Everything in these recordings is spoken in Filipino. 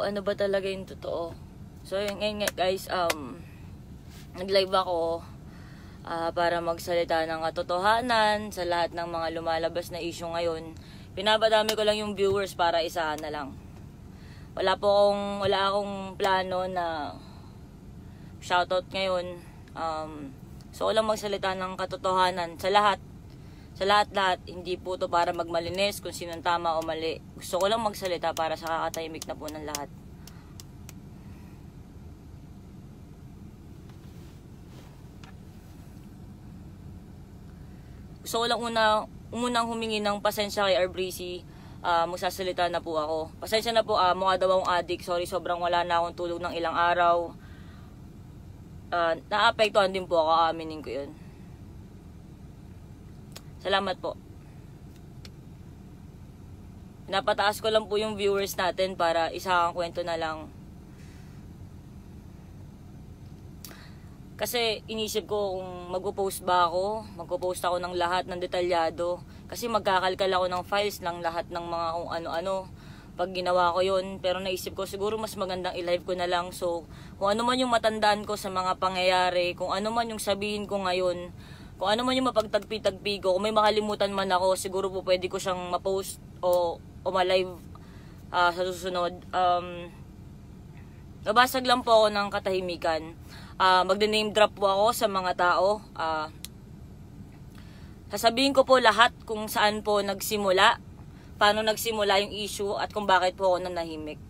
ano ba talaga yung totoo. So ngayon guys, nag-live ako para magsalita ng katotohanan sa lahat ng mga lumalabas na issue ngayon. Pinabadami ko lang yung viewers para isahan na lang. Wala akong plano na shoutout ngayon. So lang magsalita ng katotohanan sa lahat. Sa lahat, hindi po to para magmalinis kung sinong tama o mali. Gusto ko lang magsalita para sa kakatahimik na po ng lahat. Gusto ko lang unang humingi ng pasensya kay Arbreezy. Magsasalita na po ako. Pasensya na po, mukha daw akong addict. Sorry, sobrang wala na akong tulog ng ilang araw. Naapektuhan din po ako, aminin ko yun. Salamat po. Napataas ko lang po yung viewers natin para isang kwento na lang. Kasi inisip ko kung magpo-post ba ako, magpo-post ako ng lahat ng detalyado. Kasi magkakalkal ako ng files ng lahat ng mga kung ano-ano. Pag ginawa ko yun, pero naisip ko siguro mas magandang i-live ko na lang. So, kung ano man yung matandaan ko sa mga pangyayari, kung ano man yung sabihin ko ngayon, kung ano man yung mapagtagpi-tagpi ko, kung may makalimutan man ako, siguro po pwede ko siyang ma-post o ma-live sa susunod. Nabasag lang po ako ng katahimikan. Magde-name drop po ako sa mga tao. Sasabihin ko po lahat kung saan po nagsimula, paano nagsimula yung issue, at kung bakit po ako nanahimik.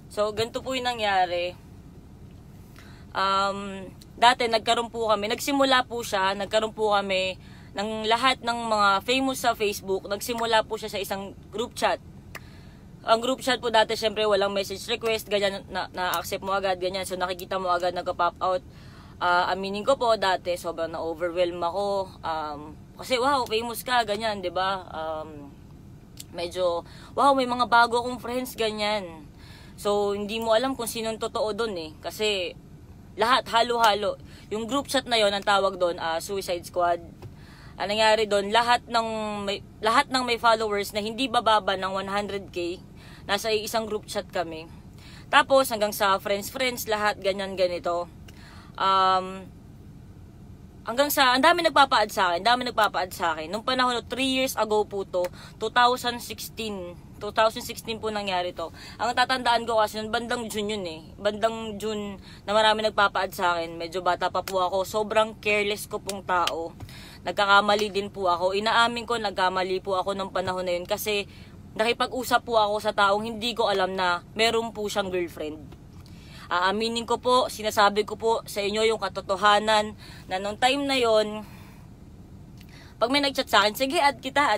So, ganito po yung nangyari. Dati, nagkaroon po kami ng lahat ng mga famous sa Facebook. Nagsimula po siya sa isang group chat. Ang group chat po dati, syempre, walang message request, ganyan, na-accept mo agad, ganyan. So, nakikita mo agad, nagka-pop out. Aminin ko po, dati, sobrang na-overwhelm ako. Kasi, wow, famous ka, ganyan, diba? Medyo, wow, may mga bago akong friends, ganyan. So, hindi mo alam kung sinong totoo doon eh. Kasi, lahat, halo-halo. Yung group chat na yon, ang tawag doon, Suicide Squad. Ang nangyari doon, lahat ng may followers na hindi bababa ng 100k, nasa isang group chat kami. Tapos, hanggang sa friends, lahat, ganyan, ganito. Hanggang sa, ang dami nagpapa-add sa akin. Nung panahon, 3 years ago po to, 2016 po nangyari to. Ang tatandaan ko kasi, bandang June yun eh. Bandang June na marami nagpapa-add sa akin. Medyo bata pa po ako. Sobrang careless ko pong tao. Nagkakamali din po ako. Inaamin ko, nagkamali po ako ng panahon na yun. Kasi nakipag-usap po ako sa taong hindi ko alam na meron po siyang girlfriend. Aaminin ko po, sinasabi ko po sa inyo yung katotohanan na nung time na yon, pag may nag-chat sa akin, sige, add kita.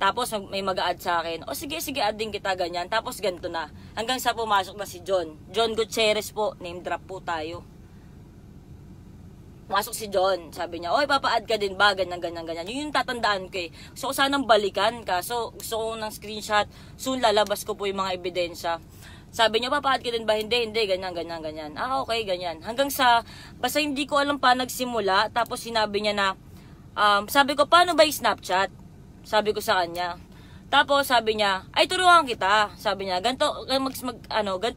Tapos may mag-a-add sa akin, o sige, add din kita, ganyan. Tapos ganito na. Hanggang sa pumasok na si John Gutierrez po, name drop po tayo. Pumasok si John, sabi niya, oy, papa-add ka din ba, ganyan. Yun yung tatandaan ko eh. So, sanang balikan ka. So, gusto ko ng screenshot, soon lalabas ko po yung mga ebidensya. Sabi niya, papa-add ka din ba? Hindi, ganyan. Okay, ganyan. Hanggang sa, basta hindi ko alam pa nagsimula, tapos sinabi niya na, sabi ko, paano ba yung Snapchat? Sabi ko sa kanya. Tapos sabi niya, ay turuan kita. Sabi niya, ganito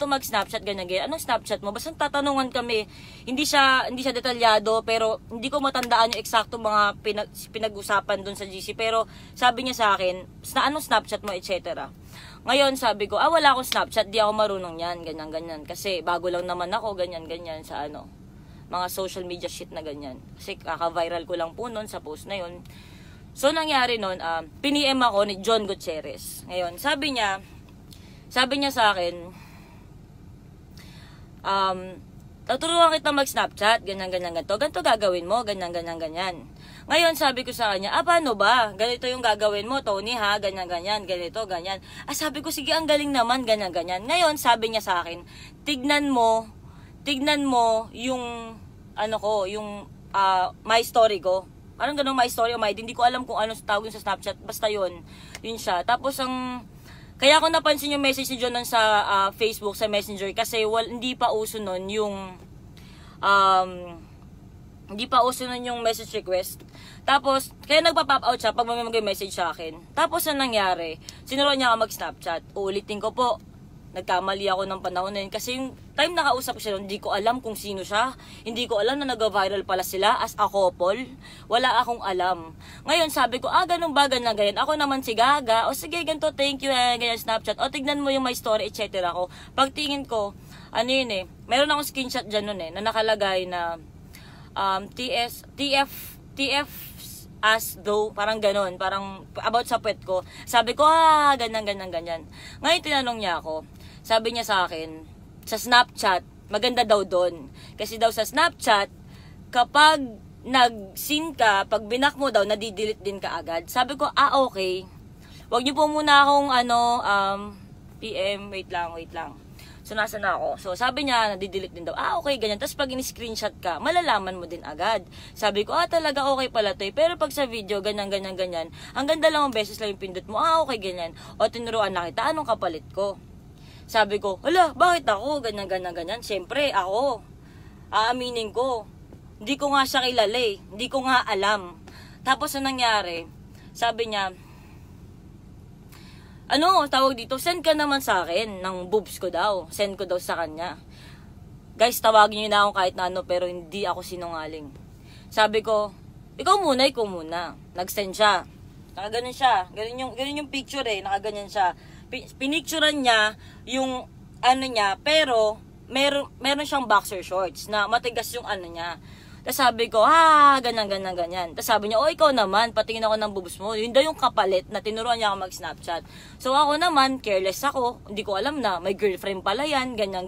mag-Snapchat, ganyan. Anong Snapchat mo? Basta tatanungan kami. Hindi siya detalyado, pero hindi ko matandaan yung eksakto mga pinag-usapan dun sa GC. Pero sabi niya sa akin, anong Snapchat mo, etc. Ngayon sabi ko, wala akong Snapchat, di ako marunong yan, ganyan. Kasi bago lang naman ako, ganyan, sa mga social media shit na ganyan. Kasi kaka-viral ko lang po nun sa post na yun. So, nangyari nun, piniem ako ni John Gutierrez. Ngayon, sabi niya sa akin, tuturuan kita mag-Snapchat, ganyan. Ganito gagawin mo, ganyan. Ngayon, sabi ko sa kanya, paano ba? Ganito yung gagawin mo, Tony, ha? Ganyan, ganito. Sabi ko, sige, ang galing naman, ganyan. Ngayon, sabi niya sa akin, tignan mo yung, yung my story ko. Anong ganun my story o my, hindi ko alam kung ano tawag sa Snapchat, basta yun siya. Tapos kaya ko napansin yung message ni John sa Facebook, sa Messenger, kasi hindi pa uso nun yung Hindi pa uso nun yung message request. Tapos, kaya nagpa-pop out siya pag may mag-message sa akin. Tapos, ang nangyari, sinuruan niya ako mag-Snapchat. Uulitin ko po, nagkamali ako ng panahon na yun. Kasi yung time nakausap ko siya, hindi ko alam kung sino siya. Hindi ko alam na nag-viral pala sila as a couple. Wala akong alam. Ngayon, sabi ko, ganun ba, ganyan. Ako naman si Gaga. O sige, ganito, thank you, ganyan, Snapchat. O tignan mo yung my story, etc. ko. Pagtingin ko, ano yun meron akong screenshot dyan nun na nakalagay na TF as though, parang ganun, parang about sa pet ko. Sabi ko, ganyan. Ngayon, tinanong niya ako. Sabi niya sa akin, sa Snapchat, maganda daw doon. Kasi daw sa Snapchat, kapag nag-scene ka, pag binak mo daw, nadidelete din ka agad. Sabi ko, okay. Huwag niyo po muna akong, PM, wait lang. So, nasa na ako. So, sabi niya, nadidelete din daw. Okay, ganyan. Tapos, pag in-screenshot ka, malalaman mo din agad. Sabi ko, talaga okay pala to. Pero pag sa video, ganyan. Ang ganda lang ang beses lang yung pindot mo. Okay, ganyan. O, tinuruan na kita, anong kapalit ko? Sabi ko, bakit ako? Ganyan. Siyempre, ako. Aaminin ko. Hindi ko nga siya kilala Hindi ko nga alam. Tapos, ang nangyari, sabi niya, tawag dito, send ka naman sa akin ng boobs ko daw. Send ko daw sa kanya. Guys, tawagin niyo na ako kahit na pero hindi ako sinungaling. Sabi ko, ikaw muna. Nag-send siya. Nakaganon siya. Ganun yung picture nakaganyan siya. Pinicturean niya yung niya, pero meron siyang boxer shorts na matigas yung niya. Tapos sabi ko, ganyan. Tapos sabi niya, ikaw naman, patingin ako ng boobs mo. Yun daw yung kapalit na tinuruan niya ako mag-Snapchat. So ako naman, careless ako. Hindi ko alam na may girlfriend pala yan, ganyan.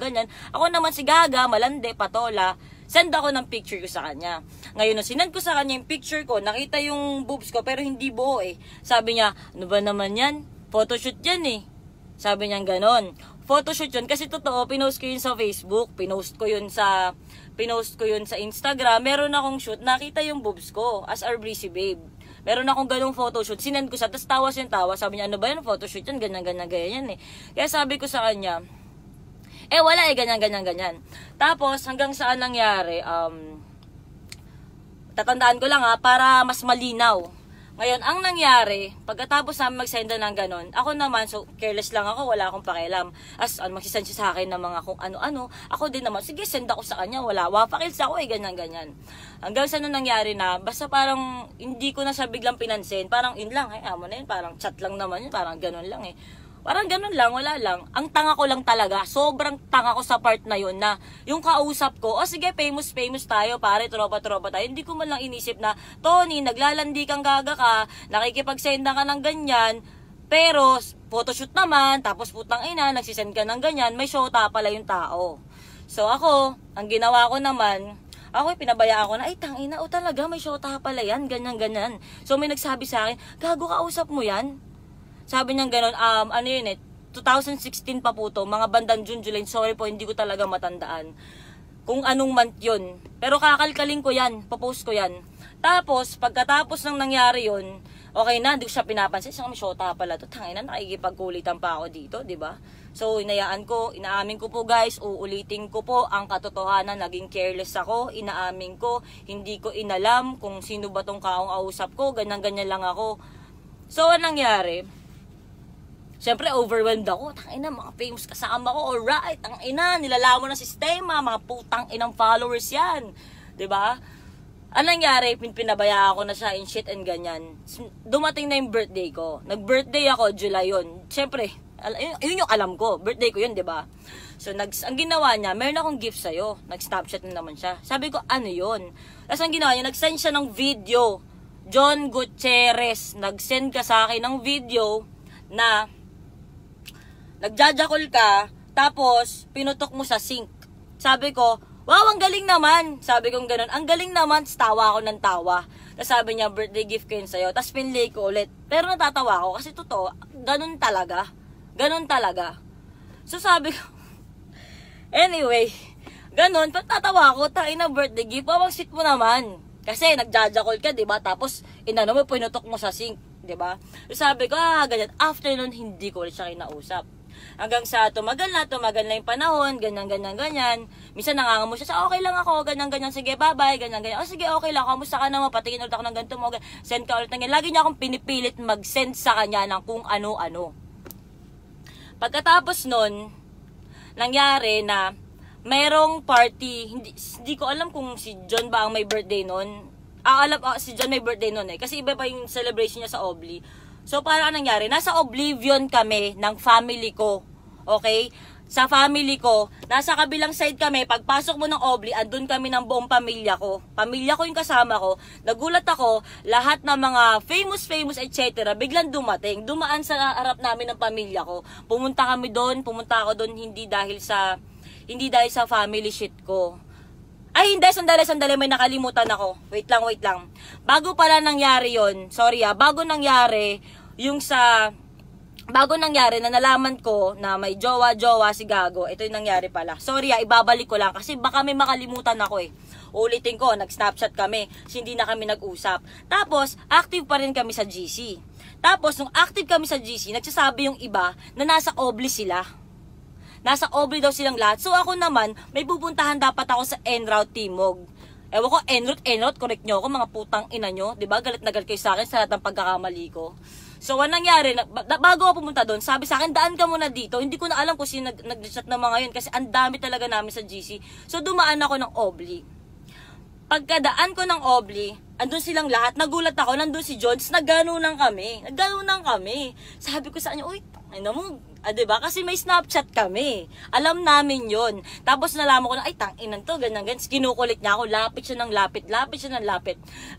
Ako naman si Gaga, malande, patola. Send ako ng picture ko sa kanya. Ngayon, nung sinend ko sa kanya yung picture ko, nakita yung boobs ko, pero hindi buo Sabi niya, ano ba naman yan? Photoshoot yan Sabi niya ganon. Photoshoot yun. Kasi totoo, pinost ko yun sa Facebook. Pinost ko yun sa Instagram. Meron akong shoot. Nakita yung boobs ko as our breezy babe. Meron akong ganong photoshoot. Sinend ko siya. Tapos tawa. Sabi niya, ano ba yun? Photoshoot yan. Ganyan Kaya sabi ko sa kanya, wala ganyan. Tapos, hanggang saan nangyari, tatandaan ko lang para mas malinaw. Ngayon, ang nangyari, pagkatapos namin mag-senda ng ganon, ako naman, so careless lang ako, wala akong pakialam. Magsisend siya sa akin ng mga kung ano-ano. Ako din naman, sige, send ako sa kanya, wala. Wapakils ako ganyan. Hanggang sa nung nangyari na, basta parang hindi ko na siya biglang pinansin. Parang yun lang, amo na yun, parang chat lang naman yun, parang ganon lang Parang ganun lang, wala lang. Ang tanga ko lang talaga, sobrang tanga ko sa part na yun na yung kausap ko, sige, famous tayo, pare, tropa tayo. Hindi ko man lang inisip na, Tony, naglalandi kang Gaga ka, nakikipagsenda ka ng ganyan, pero photoshoot naman, tapos putang ina, nagsisend ka ng ganyan, may shota pala yung tao. So ako, ang ginawa ko naman, pinabayaan ko na, tangina, talaga, may shota pala yan, ganyan. So may nagsabi sa akin, Gago, kausap mo yan? Sabi niya gano'n, 2016 pa po to, mga bandang June, July, sorry po, hindi ko talaga matandaan kung anong month yun. Pero kakalkalin ko yan, popost ko yan. Tapos, pagkatapos ng nangyari yun, okay na, hindi ko siya pinapansin, siya may shota pala to, tangina, nakikipagkulitan pa ako dito, diba? So, inaamin ko po guys, uulitin ko po ang katotohanan, naging careless ako, inaamin ko, hindi ko inalam kung sino ba tong kaong ausap ko, ganyan lang ako. So, anong nangyari? Siyempre, overwhelmed ako. Tangina, mga famous kasama ko. Alright, nilalamo ng sistema. Mga putang inang followers yan. Diba? Anong nangyari? Pinabayaan ko na siya in shit and ganyan. Dumating na yung birthday ko. Nag-birthday ako, July yun. Siyempre, yun yung alam ko. Birthday ko yun, diba? So, ang ginawa niya, meron akong gift sa'yo. Nag-Snapchat na naman siya. Sabi ko, ano yun? Tapos ang ginawa niya, nag-send siya ng video. John Gutierrez, nag-send ka sa akin ng video na nagjajakol ka, tapos pinutok mo sa sink. Sabi ko, wow, ang galing naman. Sabi ko gano'n, ang galing naman. Tawa ako ng tawa. Tapos sabi niya, birthday gift ko yun sa'yo. Tapos pinlay ko ulit. Pero natatawa ako kasi totoo, ganun talaga. So sabi ko, anyway, ganun, patatawa ako, tayo na birthday gift, pawang shit mo naman. Kasi nagjajakol ka, diba? Tapos, pinutok mo sa sink, diba? So sabi ko, ganyan. After nun, hindi ko ulit siya kinausap. Hanggang sa tumagal na yung panahon, ganyan. Minsan nangangamo siya sa okay lang ako, ganyan, sige bye-bye, ganyan. Oh sige, okay lang, kamusta ka naman, patingin ulit ako ng ganito mo, send ka ulit ng ganyan. Lagi niya akong pinipilit mag-send sa kanya ng kung ano-ano. Pagkatapos nun, nangyari na mayroong party, hindi ko alam kung si John ba ang may birthday nun. Si John may birthday nun kasi iba pa yung celebration niya sa Obli. So, parang nangyari, nasa Oblivion kami ng family ko. Okay? Sa family ko, nasa kabilang side kami, pagpasok mo ng Obli, andun kami ng buong pamilya ko. Pamilya ko yung kasama ko. Nagulat ako, lahat ng mga famous, etc. biglang dumating. Dumaan sa harap namin ng pamilya ko. Pumunta ako doon, hindi dahil sa family shit ko. Ay, hindi, sandali, may nakalimutan ako. Wait lang. Bago pala nangyari yon, bago nangyari na nalaman ko na may jowa si Gago, ito yung nangyari pala. Ibabalik ko lang kasi baka may makalimutan ako eh. Ulitin ko, nag-Snapchat kami, hindi na kami nag-usap. Tapos, active pa rin kami sa GC. Tapos, nung active kami sa GC, nagsasabi yung iba na nasa Obli sila. Nasa Obli daw silang lahat. So, ako naman, may pupuntahan dapat ako sa En-Route Timog. Ewan ko, En-Route, correct nyo ako, mga putang ina nyo. Diba? Galit na galit kayo sa akin sa lahat ng pagkakamali ko. So, anong nangyari, bago ako pumunta doon, sabi sa akin, daan ka muna dito. Hindi ko na alam kung sino nag-chat na mga yun kasi ang dami talaga namin sa GC. So, dumaan ako ng Obli. Pagkadaan ko ng Obli, andun silang lahat, nagulat ako, nandun si Jones, nagganunan kami. Sabi ko sa kanya, uy, ano mo, diba? Kasi may Snapchat kami. Alam namin yon. Tapos nalaman ko na, ay, tanginan to, ganyan. Kinukulit niya ako, lapit siya ng lapit.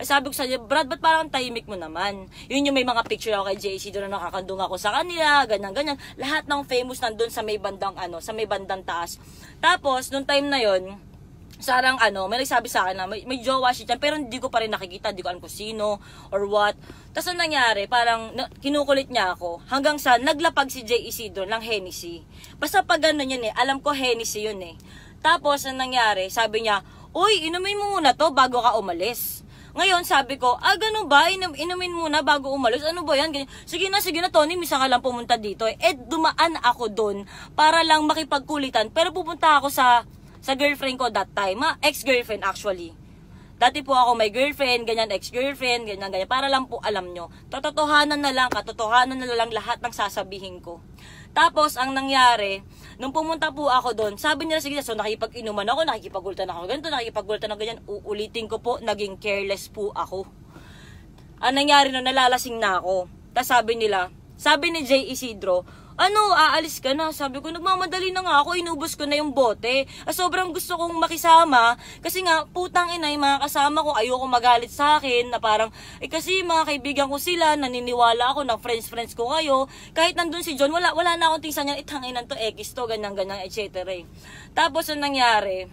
Sabi ko sa niya, Brad, ba't parang tahimik mo naman? Yun yung may mga picture ako kay JC doon na nakakandung ako sa kanila, ganyan. Lahat ng famous nandun sa may bandang taas. Tapos, nung time na yon, sarang may nagsabi sa akin na may jowa siya dyan, pero hindi ko pa rin nakikita, hindi ko alam kung sino or what. Tapos ang nangyari, parang kinukulit niya ako hanggang sa naglapag si J. Isidro ng Hennessy. Basta pag gano'n yun alam ko Hennessy yun Tapos ang nangyari, sabi niya, uy, inumin mo muna to bago ka umalis. Ngayon, sabi ko, ganun ba? Inumin muna bago umalis? Ano ba yan? Ganyan. Sige na, Tony, misa ka lang pumunta dito. Dumaan ako doon para lang makipagkulitan. Pero pupunta ako sa girlfriend ko that time, ex-girlfriend actually. Dati po ako may girlfriend, ganyan, ex-girlfriend, ganyan. Para lang po alam nyo. Katotohanan na lang lahat ng sasabihin ko. Tapos, ang nangyari, nung pumunta po ako doon, sabi nila, sige, so nakipag-inuman ako, nakikipagultan ako, ganyan, uulitin ko po, naging careless po ako. Ang nangyari nung nalalasing na ako. Tapos sabi ni J. Isidro, aalis ka na. Sabi ko, nagmamadali na nga ako, inubos ko na yung bote. Sobrang gusto kong makisama, kasi nga, putang ina, yung mga kasama ko, ayoko magalit sa akin, na parang, kasi mga kaibigan ko sila, naniniwala ako na friends ko kayo. Kahit nandun si John, wala na akong tingsan niya, itanginan to, X to, ganyan, etc. Tapos, ang nangyari,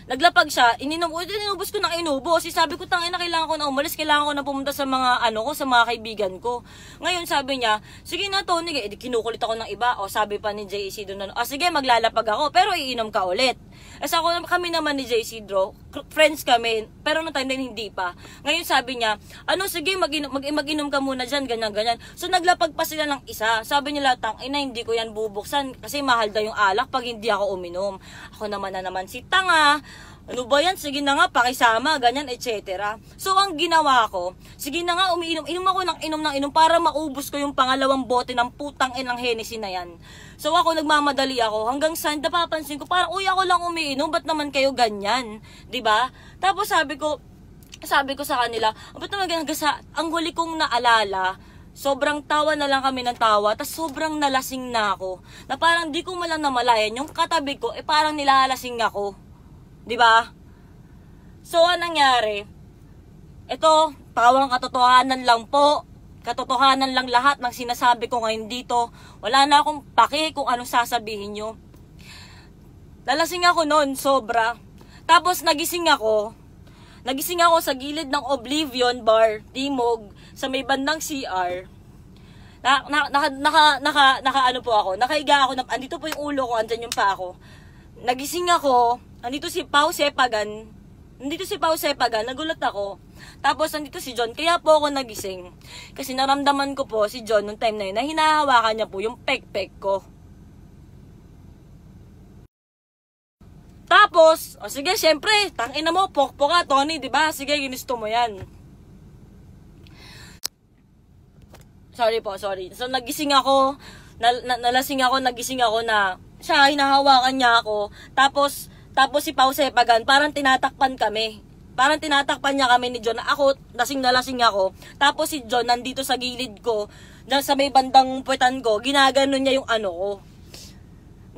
naglapag siya, inubos ko ng inubos. Sabi ko, tangina, kailangan ko na umalis, kailangan ko na pumunta sa mga, sa mga kaibigan ko. Ngayon, sabi niya, sige na, Tony, kinukulit ako ng iba. Sabi pa ni JC doon, sige, maglalapag ako, pero iinom ka ulit. Kami naman ni JC friends kami, pero no time din hindi pa. Ngayon, sabi niya, sige, mag-inom ka muna dyan, ganyan. So, naglapag pa sila ng isa. Sabi nila, tangina, hindi ko yan bubuksan, kasi mahal daw yung alak pag hindi ako uminom. Ako naman si tanga. Ano ba yan? Sige na nga, pakisama, ganyan, etc. So, ang ginawa ko, sige na nga, inom ako ng inom para maubos ko yung pangalawang bote ng putang inang Hennessy na yan. So, ako, nagmamadali ako, hanggang saan, napapansin ko, parang, uy, ako lang umiinom, ba't naman kayo ganyan? Diba? Tapos, sabi ko sa kanila, ba't naman ganyan? Kasi, ang huli kong naalala, sobrang tawa na lang kami ng tawa, tas sobrang nalasing na ako, na parang di ko malang namalayan, yung katabi ko, parang nilalasing ako. Diba? So, anong nangyari? Ito, tawang katotohanan lang po. Katotohanan lang lahat ng sinasabi ko ngayon dito. Wala na akong pake kung anong sasabihin nyo. Nalasing ako noon, sobra. Tapos, nagising ako sa gilid ng Oblivion Bar, Timog, sa may bandang CR. Nakaiga ako, andito po yung ulo ko, andyan yung pa ako. Nagising ako, nandito si Pao Sepagan, nagulat ako. Tapos nandito si John, kaya po ako nagising. Kasi naramdaman ko po si John nung time na yun, na hinahawakan niya po yung pek-pek ko. Tapos, sige, syempre, tangina mo, pokpok ka, Tony, di ba? Sige, ginusto mo yan. Sorry. So, nagising ako, nagising ako na, siya, hinahawakan niya ako. Tapos si Pao Sepagan, parang tinatakpan kami. Parang tinatakpan niya kami ni John. Ako, lasing ako. Tapos si John, nandito sa gilid ko, sa may bandang puwetan ko, ginaganon niya yung ano ko.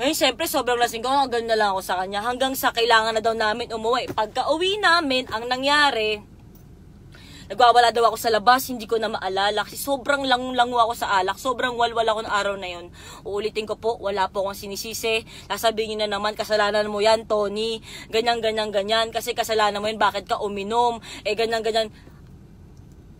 Ngayon, syempre, sobrang lasing ko, ganun na lang ako sa kanya. Hanggang sa kailangan na daw namin umuwi. Pagka uwi namin, ang nangyari, nagwawala daw ako sa labas, hindi ko na maalala. Kasi sobrang lango ako sa alak. Sobrang walwal ako ng araw na yun. Uulitin ko po, wala po akong sinisisi. Sasabihin niyo na naman, kasalanan mo yan, Tony. Ganyan. Kasi kasalanan mo yan, bakit ka uminom? Ganyan.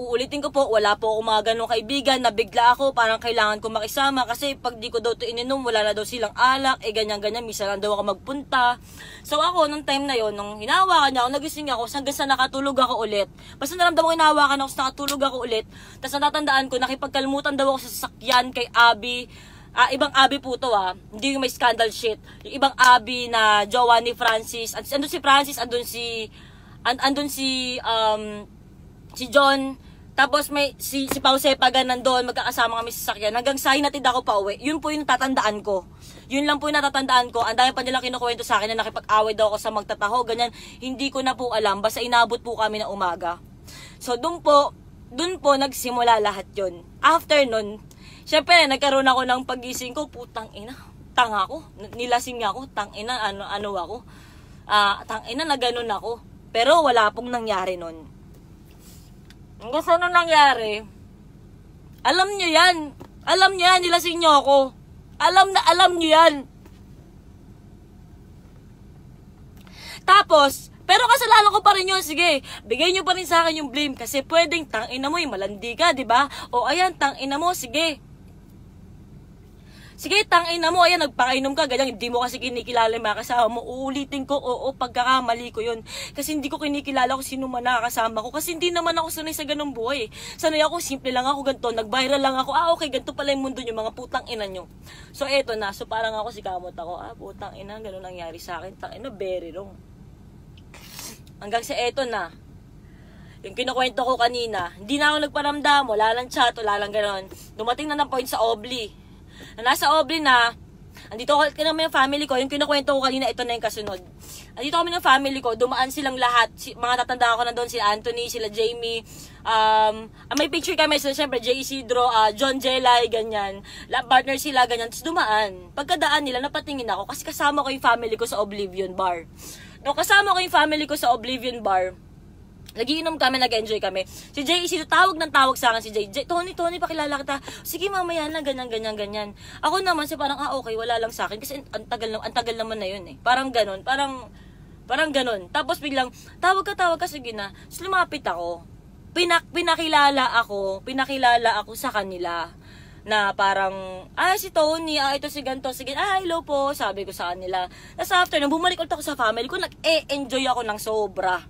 Uulitin ko po, wala po akong mga ganong kaibigan, nabigla ako, parang kailangan ko makisama kasi pag di ko daw ito ininom, wala na daw silang alak, ganyan, minsan lang daw ako magpunta. So ako, nung time na yon, nung hinawakan niya ako, nagising ako, hanggang sa nakatulog ako ulit. Basta naramdaman ko hinawakan ako, sa nakatulog ako ulit. Tapos natatandaan ko, nakipagkalmutan daw ako sa sasakyan kay Abby. Ibang Abby po to hindi yung may scandal shit. Yung ibang Abby na jowa ni Francis. Andun si Francis, andun si John. Tapos may si Pao Sepagan nandoon, magkakasama kami sa sasakyan. Hanggang sa hinatid ako pa uwi. Yun po yung natatandaan ko. Yun lang po yung natatandaan ko. Ang dami pa nilang kinukwento sa akin na nakipag-away daw ako sa magtataho, ganyan. Hindi ko na po alam. Basta inabot po kami na umaga. So dun po nagsimula lahat yun. After nun, syempre nagkaroon ako ng pagising ko, putang ina, tanga ako. Nilasing ako, tang ina, ano ako. Tang ina na ganun ako. Pero wala pong nangyari nun. Hanggang sa nung nangyari, alam nyo yan, nilasing nyo ako. Alam nyo yan. Tapos, pero kasalanan ko pa rin yun, sige, bigay nyo pa rin sa akin yung blame, kasi pwedeng tangina mo, malandi ka, diba? O ayan, tangina mo, sige, tangina mo, ayan, nagpakainom ka, ganyan, hindi mo kasi kinikilala yung mga kasama mo. Uulitin ko, oo, pagkakamali ko yun. Kasi hindi ko kinikilala kung sino man nakakasama ko. Kasi hindi naman ako sanay sa ganung buhay. Sanay ako, simple lang ako, ganito, nag-viral lang ako. Okay, ganito pala yung mundo nyo, mga putang ina nyo. So, eto na. So, parang ako si kamot ako, putang ina, ganun nangyari sa akin. Tangina, very wrong. Hanggang sa eto na. Yung kinukwento ko kanina, hindi na ako nagparamdam, wala lang chat, wala lang ganun. Dumating na ng point sa Obli. Nasa Obli na, andito kami ng family ko, yung kinukwento ko kanina, ito na yung kasunod. Andito kami ng family ko, dumaan silang lahat, mga tatanda ko na doon, sila Anthony, sila Jamie, may picture kami, sila syempre, J. Isidro, John Jelay, ganyan, partner sila, ganyan, tapos dumaan. Pagkadaan nila, napatingin ako, kasi kasama ko yung family ko sa Oblivion Bar. No, kasama ko yung family ko sa Oblivion Bar, nagiinom kami, nag-enjoy kami. Si Jay, tawag sa akin si Jay. Tony, pakilala kita. Sige, mamaya lang, ganyan. Ako naman, parang, okay, wala lang sa akin. Kasi ang tagal naman na yun eh. Parang ganon. Tapos biglang, tawag ka, sige na. So, lumapit ako. Pinakilala ako sa kanila. Na parang, si Tony, ito si ganto, sige, hello po, sabi ko sa kanila. Tapos after, nung bumalik ulit ako sa family ko, nag-enjoy ako ng sobra.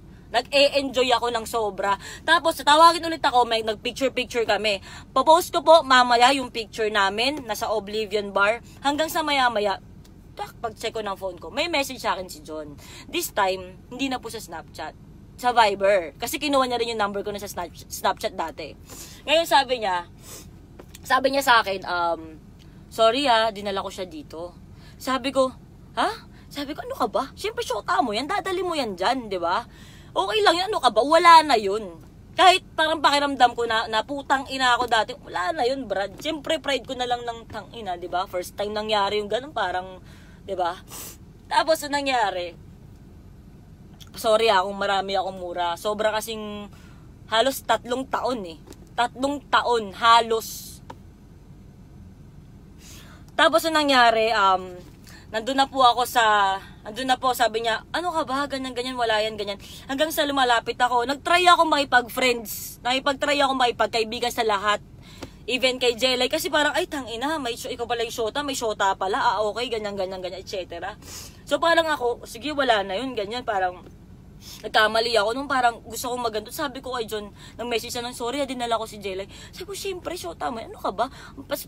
Tapos, tawagin ulit ako, may nag-picture kami. Popost ko po mamaya yung picture namin, nasa Oblivion Bar. Hanggang sa maya-maya, pag-check ko ng phone ko, may message sa akin si John. This time, hindi na po sa Snapchat. Sa Viber. Kasi kinuha niya rin yung number ko na sa Snapchat dati. Ngayon sabi niya sa akin, sorry dinala ko siya dito. Sabi ko, ano ka ba? Siyempre, syota mo yan, dadali mo yan dyan, di ba? Okay lang yun, ano ka ba? Wala na yun. Kahit parang pakiramdam ko na putang ina ako dati, wala na yun, Brad. Siyempre, pride ko na lang ng tang ina, di ba? First time nangyari yung ganun, parang, di ba? Tapos, nangyari, sorry kung marami akong mura. Sobra kasing, halos 3 taon eh. 3 taon, halos. Tapos, nangyari, nandun na po, sabi niya, ano ka ba, ganyan, wala yan, ganyan. Hanggang sa lumalapit ako, nagtry ako makipag-friends, makipagkaibigan sa lahat. Even kay Jelay, kasi parang, tangina, ikaw pala yung shota, may shota pala, okay, ganyan, etc. So parang ako, sige, wala na yun, ganyan, parang, nagkamali ako nung parang gusto kong maganto. Sabi ko kay John, nag-message siya ng sorry, dinala ko si Jelay. Sabi ko, syempre, shota mo. Ano ka ba? Pas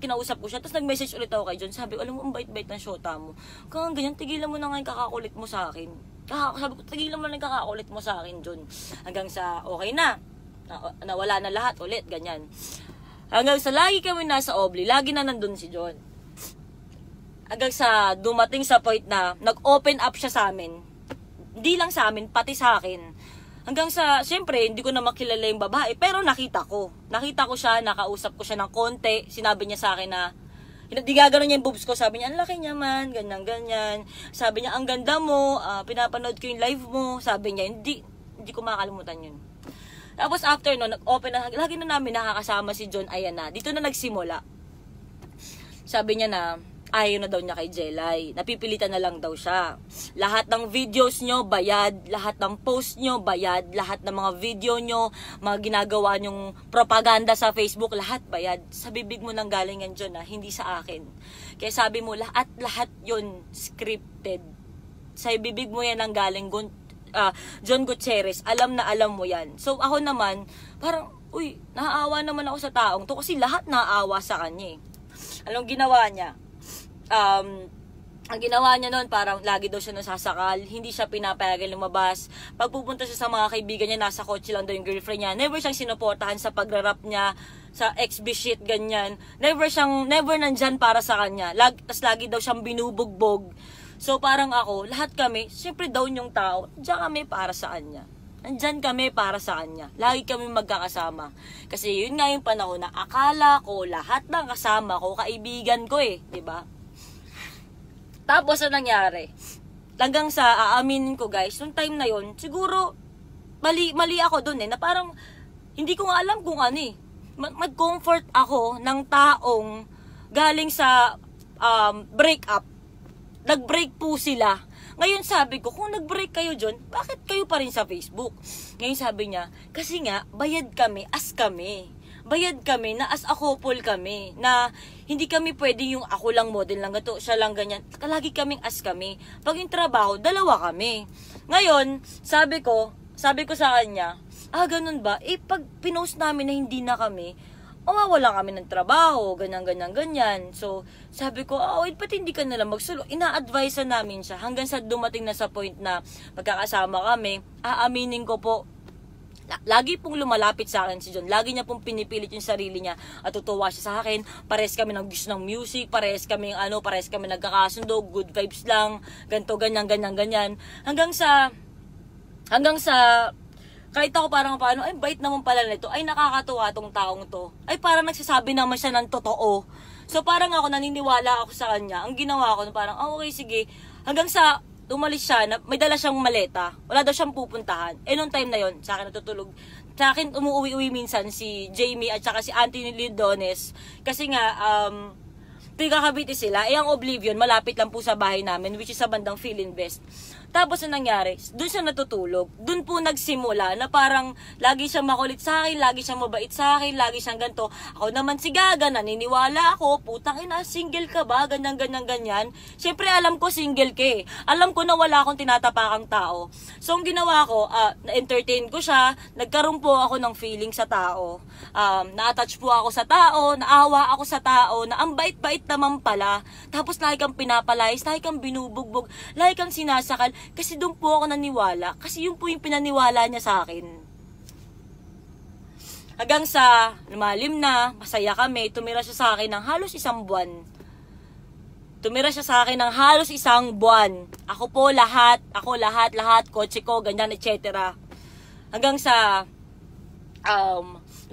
kinausap ko siya, tapos nag-message ulit ako kay John. Sabi ko, alam mo, ang bait-bait ng shota mo. Kung ganyan, tigilan mo na nga yung kakakulit mo sa akin. Sabi ko, tigilan mo na yung kakakulit mo sa akin, John. Hanggang sa, okay na. Nawala na lahat ulit, ganyan. Hanggang sa lagi kami nasa Obli, lagi na nandun si John. Hanggang sa dumating sa point na nag-open up siya sa amin. Hindi lang sa amin, pati sa akin. Hanggang sa, syempre, hindi ko na makilala yung babae, pero nakita ko. Nakita ko siya, nakausap ko siya ng konti. Sinabi niya sa akin na, hindi gagano niya yung boobs ko. Sabi niya, ang laki niya man, ganyan-ganyan. Sabi niya, ang ganda mo, pinapanood ko yung live mo. Sabi niya, hindi ko makakalimutan yun. Tapos after no, nag-open na, lagi na namin nakakasama si John, ayan na. Dito na nagsimula. Sabi niya na, ayaw na daw niya kay Jelay. Napipilitan na lang daw siya. Lahat ng videos nyo, bayad. Lahat ng post nyo, bayad. Lahat ng mga video nyo, mga ginagawa nyong propaganda sa Facebook, lahat bayad. Sa bibig mo nang galing yan, John, hindi sa akin. Kaya sabi mo, lahat yun scripted. Sa bibig mo yan nang galing, John Gutierrez, alam na alam mo yan. So ako naman, parang, uy, naaawa naman ako sa taong to kasi lahat naaawa sa kanya eh. Anong ginawa niya? Ang ginawa niya noon, parang lagi daw siya nasasakal, hindi siya pinapayagan lumabas. Pag pupunta siya sa mga kaibigan niya, nasa kotse lang daw yung girlfriend niya. Never siyang sinuportahan sa pagrarap niya, sa XB shit, ganyan. Never nandyan para sa kanya. Tas lagi daw siyang binubugbog. So parang ako, lahat kami, syempre down yung tao, diyan kami para sa kanya. Nandyan kami para sa kanya. Lagi kami magkakasama. Kasi yun nga yung panahon na akala ko lahat ng kasama ko, kaibigan ko eh, 'di ba? Tapos ano nangyari? Hanggang sa aaminin ko guys, nung time na yon, siguro mali ako doon na parang hindi ko nga alam kung ano eh. Mag-comfort ako ng taong galing sa breakup. Nag-break po sila. Ngayon sabi ko, kung nag-break kayo John, bakit kayo pa rin sa Facebook? Ngayon sabi niya, kasi nga, bayad kami as kami. Bayad kami na as a couple kami. Na hindi kami pwede yung ako lang model lang gato, siya lang ganyan. Lagi kaming as kami. Pag yung trabaho, dalawa kami. Ngayon, sabi ko sa kanya, ganun ba? Pag pinost namin na hindi na kami, wala kami ng trabaho, ganyan. So, sabi ko, pati hindi ka nalang magsulo. Ina-advise namin siya hanggang sa dumating na sa point na magkakasama kami. Aaminin ko po, lagi pong lumalapit sa akin si John. Lagi niya pong pinipilit yung sarili niya at tutuwa siya sa akin. Pares kami ng gusto ng music, pares kami nagkakasundo, good vibes lang, ganto, ganyan. Hanggang sa kahit ako parang paano, bait naman pala nito, nakakatuwa tong taong to. Parang nagsasabi naman siya ng totoo. So parang ako naniniwala ako sa kanya. Ang ginawa ko, parang, okay, sige. Hanggang sa umalis siya, may dala siyang maleta. Wala daw siyang pupuntahan. Nung time na yon, sa akin natutulog. Sa akin umuwi minsan si Jamie at saka si Anthony Lidones. Kasi nga, tiga Cavite sila. Ang Oblivion, malapit lang po sa bahay namin, which is sa bandang Philinvest. Tapos ang nangyari, doon siya natutulog. Doon po nagsimula na parang lagi siyang makulit sa akin, lagi siyang mabait sa akin, lagi siyang ganito. Ako naman si Gaga, naniniwala ako, putang ina, single ka ba? Ganyan. Siyempre alam ko single ka eh. Alam ko na wala akong tinatapakang tao. So ang ginawa ko, na-entertain ko siya, nagkaroon po ako ng feeling sa tao. Na-attach po ako sa tao, naawa ako sa tao, na ang bait-bait naman pala. Tapos lagi kang pinapalayas, lagi kang binubugbog, lagi kang sinasakal. Kasi doon po ako naniwala. Kasi yun po yung pinaniwala niya sa akin. Hanggang sa lumalim na, masaya kami, tumira siya sa akin ng halos 1 buwan. Ako po lahat, kotse ko, ganyan, etc. Hanggang sa,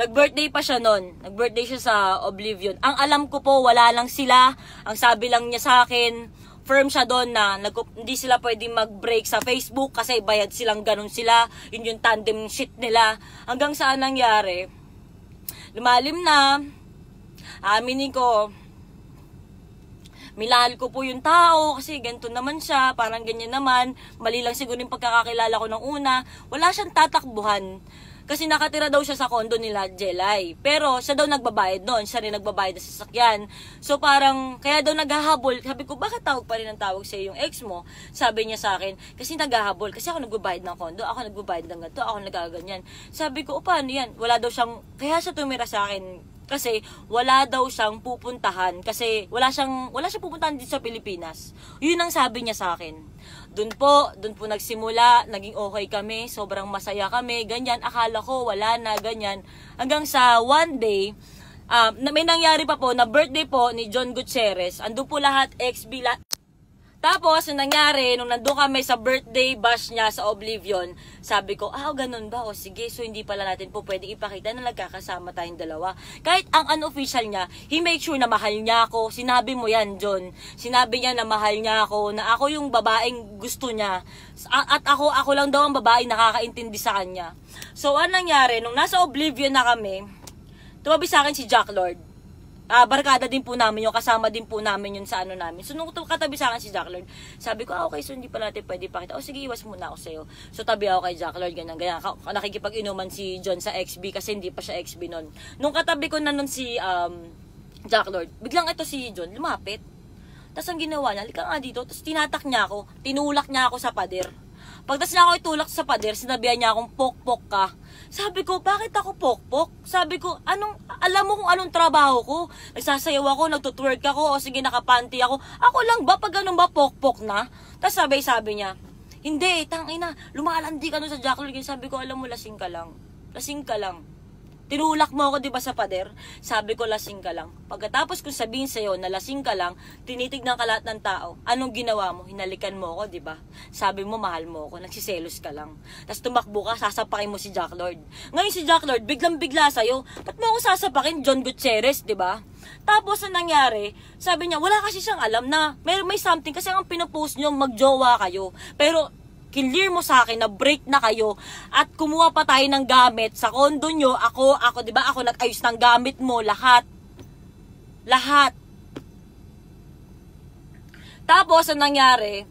nag-birthday pa siya nun. Nag-birthday siya sa Oblivion. Ang alam ko po, wala lang sila. Ang sabi lang niya sa akin, firm siya doon na hindi sila pwedeng mag-break sa Facebook kasi bayad silang ganun sila. Yun yung tandem shit nila. Hanggang saan nangyari? Lumalim na. Aminin ko, minahal ko po yung tao kasi ganito naman siya, parang ganyan naman. Mali lang siguro yung pagkakakilala ko ng una. Wala siyang tatakbuhan. Kasi nakatira daw siya sa condo nila Jelay. Pero siya daw nagbabayad noon. Siya rin nagbabayad ng sasakyan. So parang, kaya daw naghahabol. Sabi ko, bakit tawag pa rin ang tawag sa yung ex mo? Sabi niya sa akin, kasi naghahabol. Kasi ako nagbabayad ng condo. Ako nagbabayad ng ganito. Ako nagaganyan. Sabi ko, o paano yan? Wala daw siyang, kaya siya tumira sa akin. Kasi wala daw siyang pupuntahan. Kasi wala siyang pupuntahan dito sa Pilipinas. Yun ang sabi niya sa akin. Doon po nagsimula, naging okay kami, sobrang masaya kami, ganyan, akala ko wala na, ganyan. Hanggang sa one day, may nangyari pa po na birthday po ni John Gutierrez, andun po lahat, XB, tapos, yung nangyari, nung nandun kami sa birthday bash niya sa Oblivion, sabi ko, ganun ba? O sige, so hindi pala natin po pwedeng ipakita na nagkakasama tayong dalawa. Kahit ang unofficial niya, he make sure na mahal niya ako. Sinabi mo yan, John. Sinabi niya na mahal niya ako, na ako yung babaeng gusto niya. At ako lang daw ang babaeng nakakaintindi sa kanya. So, anong nangyari, nung nasa Oblivion na kami, tumabi sa akin si Jack Lord. Barkada din po namin yung kasama din po namin yun sa ano namin. So nung katabi sa akin si Jack Lord, sabi ko, okay, so hindi pa natin pwede pakita. Sige, iwas muna ako sa'yo. So tabi ako kay Jack Lord, ganyan. Nakikipag-inuman si John sa XB kasi hindi pa siya XB nun. Nung katabi ko na nun si Jack Lord, biglang ito si John, lumapit. Tapos ang ginawa niya, halika nga dito, tapos tinatak niya ako, tinulak niya ako sa pader. Pagtas niya ako itulak sa pader, sinabihan niya akong pok-pok ka. Sabi ko, bakit ako pok-pok? Sabi ko, alam mo kung anong trabaho ko? Nagsasayaw ako, nagtutwerk ako, o sige, nakapanty ako. Ako lang ba, pag ganun ba, pok-pok na? Tapos sabi niya, hindi, tangina, lumalandi ka nun sa Jack Lord. Sabi ko, alam mo, lasing ka lang. Lasing ka lang. Tinulak mo ako, di ba, sa pader? Sabi ko, lasing ka lang. Pagkatapos kung sabihin sa'yo na lasing ka lang, tinitignan ka lahat ng tao. Anong ginawa mo? Hinalikan mo ako, di ba? Sabi mo, mahal mo ako. Nagsiselos ka lang. Tapos tumakbo ka, sasapakin mo si Jack Lord. Ngayon si Jack Lord, biglang-bigla sa'yo. Ba't mo ako sasapakin? John Gutierrez, di ba? Tapos ang nangyari, sabi niya, wala kasi siyang alam na may something. Kasi ang pinopost niyo, magjowa kayo. Pero clear mo sa akin na break na kayo at kumuha pa tayo ng gamit sa kondo nyo. Ako, di ba? Ako nag-ayos ng gamit mo, lahat. Tapos, ang nangyari,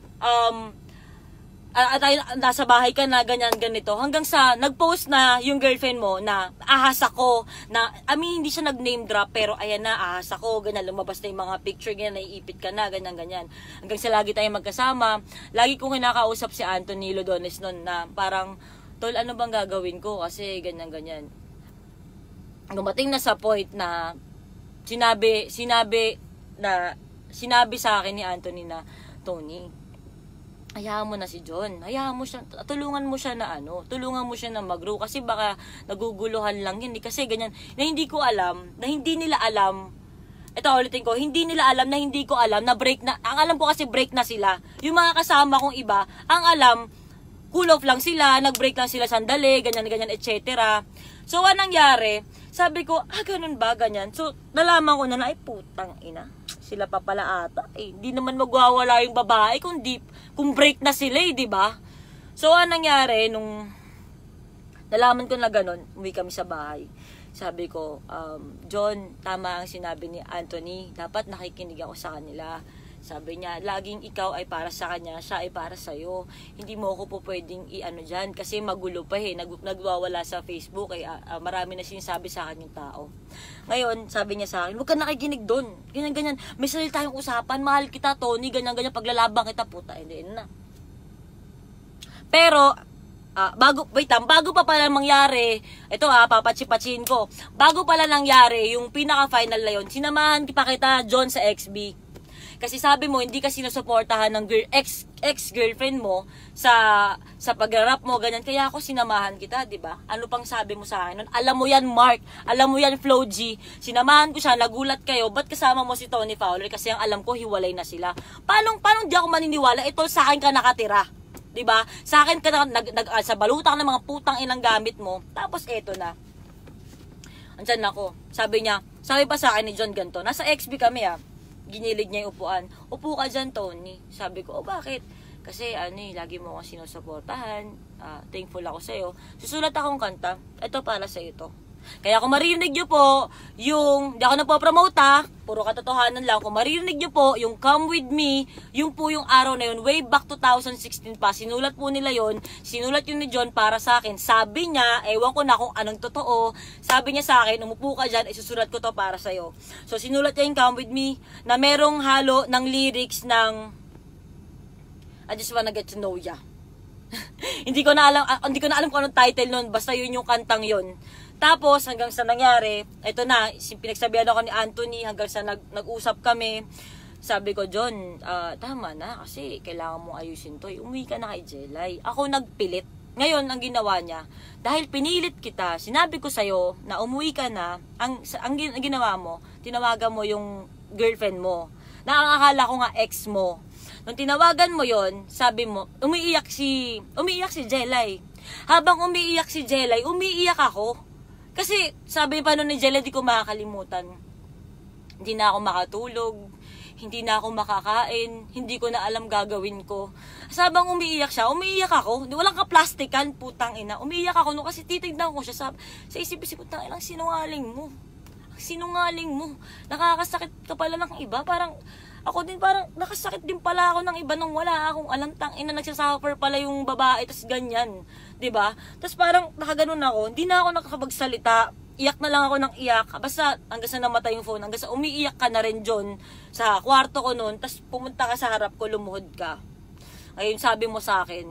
nasa bahay ka na, ganyan, ganito. Hanggang sa, nag-post na yung girlfriend mo na ahas ako, na, hindi siya nag-name drop, pero ayan na, ahas ako, ganyan, lumabas na yung mga picture, ganyan, naiipit ka na, ganyan, ganyan. Hanggang sa lagi tayong magkasama, lagi kong kinakausap si Anthony Lodones nun na parang, tol, ano bang gagawin ko? Kasi, ganyan, ganyan. Dumating na sa point na, sinabi sa akin ni Anthony na, Tony, hayaan mo na si John. Hayaan mo siya, tulungan mo siya na mag-grow kasi baka naguguluhan lang yun. Kasi ganyan, na hindi ko alam, na hindi nila alam. Ito ulitin ko, hindi nila alam na hindi ko alam na break na, ang alam ko kasi break na sila. Yung mga kasama kong iba, ang alam, cool off lang sila, nag-break lang sila sandali, ganyan, etc. So, anong nangyari? Sabi ko, ganun ba, ganyan? So, nalaman ko na ay putang ina. Sila pa pala ata. Hindi naman magwawala yung babae kung break na sila, di ba? So, anong nangyari nung nalaman ko na ganun, umuwi kami sa bahay. Sabi ko, John, tama ang sinabi ni Anthony. Dapat nakikinig ako sa kanila. Sabi niya, laging ikaw ay para sa kanya, siya ay para sa'yo. Hindi mo ako po pwedeng dyan kasi magulo pa nagwawala sa Facebook marami na sinasabi sa akin yung tao. Ngayon, sabi niya sa akin, huwag ka nakikinig doon. Ganyan. May sarili tayong usapan, mahal kita, Tony, ganyan, paglalabang kita, puta, hindi na. Pero, bago pa pala mangyari, ito papatsipatsin ko, bago pala nangyari, yung pinaka-final na yun, sinamahan pa kita, John, sa XB. Kasi sabi mo, hindi ka sinusuportahan ng ex-girlfriend mo sa pag-rap mo, ganyan. Kaya ako sinamahan kita, di ba? Ano pang sabi mo sa akin nun? Alam mo yan, Mark. Alam mo yan, Flo G. Sinamahan ko siya, nagulat kayo. Ba't kasama mo si Tony Fowler? Kasi ang alam ko, hiwalay na sila. Paano di ako maniniwala? Ito, sa akin ka nakatira. Di ba? Sa akin ka sa balutang ng mga putang inang gamit mo. Tapos eto na. Andyan ako. Sabi pa sa akin ni John ganito. Nasa XB kami ginilig niya yung upuan. Upo ka dyan, Tony. Sabi ko, bakit? Kasi, lagi mo akong sinusuportahan. Thankful ako sa'yo. Susulat akong kanta. Ito para sa'yo to. Kaya kung maririnig nyo po, yung, di ako nagpo-promote ha, puro katotohanan lang, kung maririnig nyo po, yung Come With Me, yung po yung araw na yun, way back 2016 pa, sinulat po nila yun, sinulat yun ni John para sa akin, sabi niya, ewan ko na kung anong totoo, sabi niya sa akin, umupo ka dyan, isusulat ko to para sa'yo. So, sinulat niya yung Come With Me, na merong halo ng lyrics ng, I just wanna get to know ya. hindi ko na alam kung anong title nun, basta yun yung kantang yun. Tapos, hanggang sa nangyari, ito na, pinagsabihan ako ni Anthony, hanggang sa nag-usap kami, sabi ko, John, tama na, kasi kailangan mong ayusin to. Umuwi ka na kay Jelay. Ako nagpilit. Ngayon, ang ginawa niya, dahil pinilit kita, sinabi ko sa'yo na umuwi ka na, ang ginawa mo, tinawagan mo yung girlfriend mo, na ang akala ko nga ex mo. Nung tinawagan mo yon, sabi mo, umiiyak si Jelay. Habang umiiyak si Jelay, umiiyak ako. Kasi, sabi pa nun ni Jelay, di ko makakalimutan. Hindi na ako makatulog, hindi na ako makakain, hindi ko na alam gagawin ko. Sabang umiiyak siya, umiiyak ako. Walang kaplastikan, putang ina. Umiiyak ako no, kasi titignan ko siya. Sa isip-isip ko, tang ilang sinungaling mo. Sinungaling mo. Nakakasakit ka pala ng iba. Parang, ako din parang, nakasakit din pala ako ng iba nung wala akong alam, tang ina, nagsasuffer pala yung babae, tas ganyan. 'Di ba? Tapos parang nakaganon ako, hindi na ako nakakapagsalita. Iyak na lang ako ng iyak. Basta hanggang sa namatay yung phone, hanggang sa umiiyak ka na rin John sa kwarto ko noon, tapos pumunta ka sa harap ko, lumuhod ka. Ayun, sabi mo sa akin,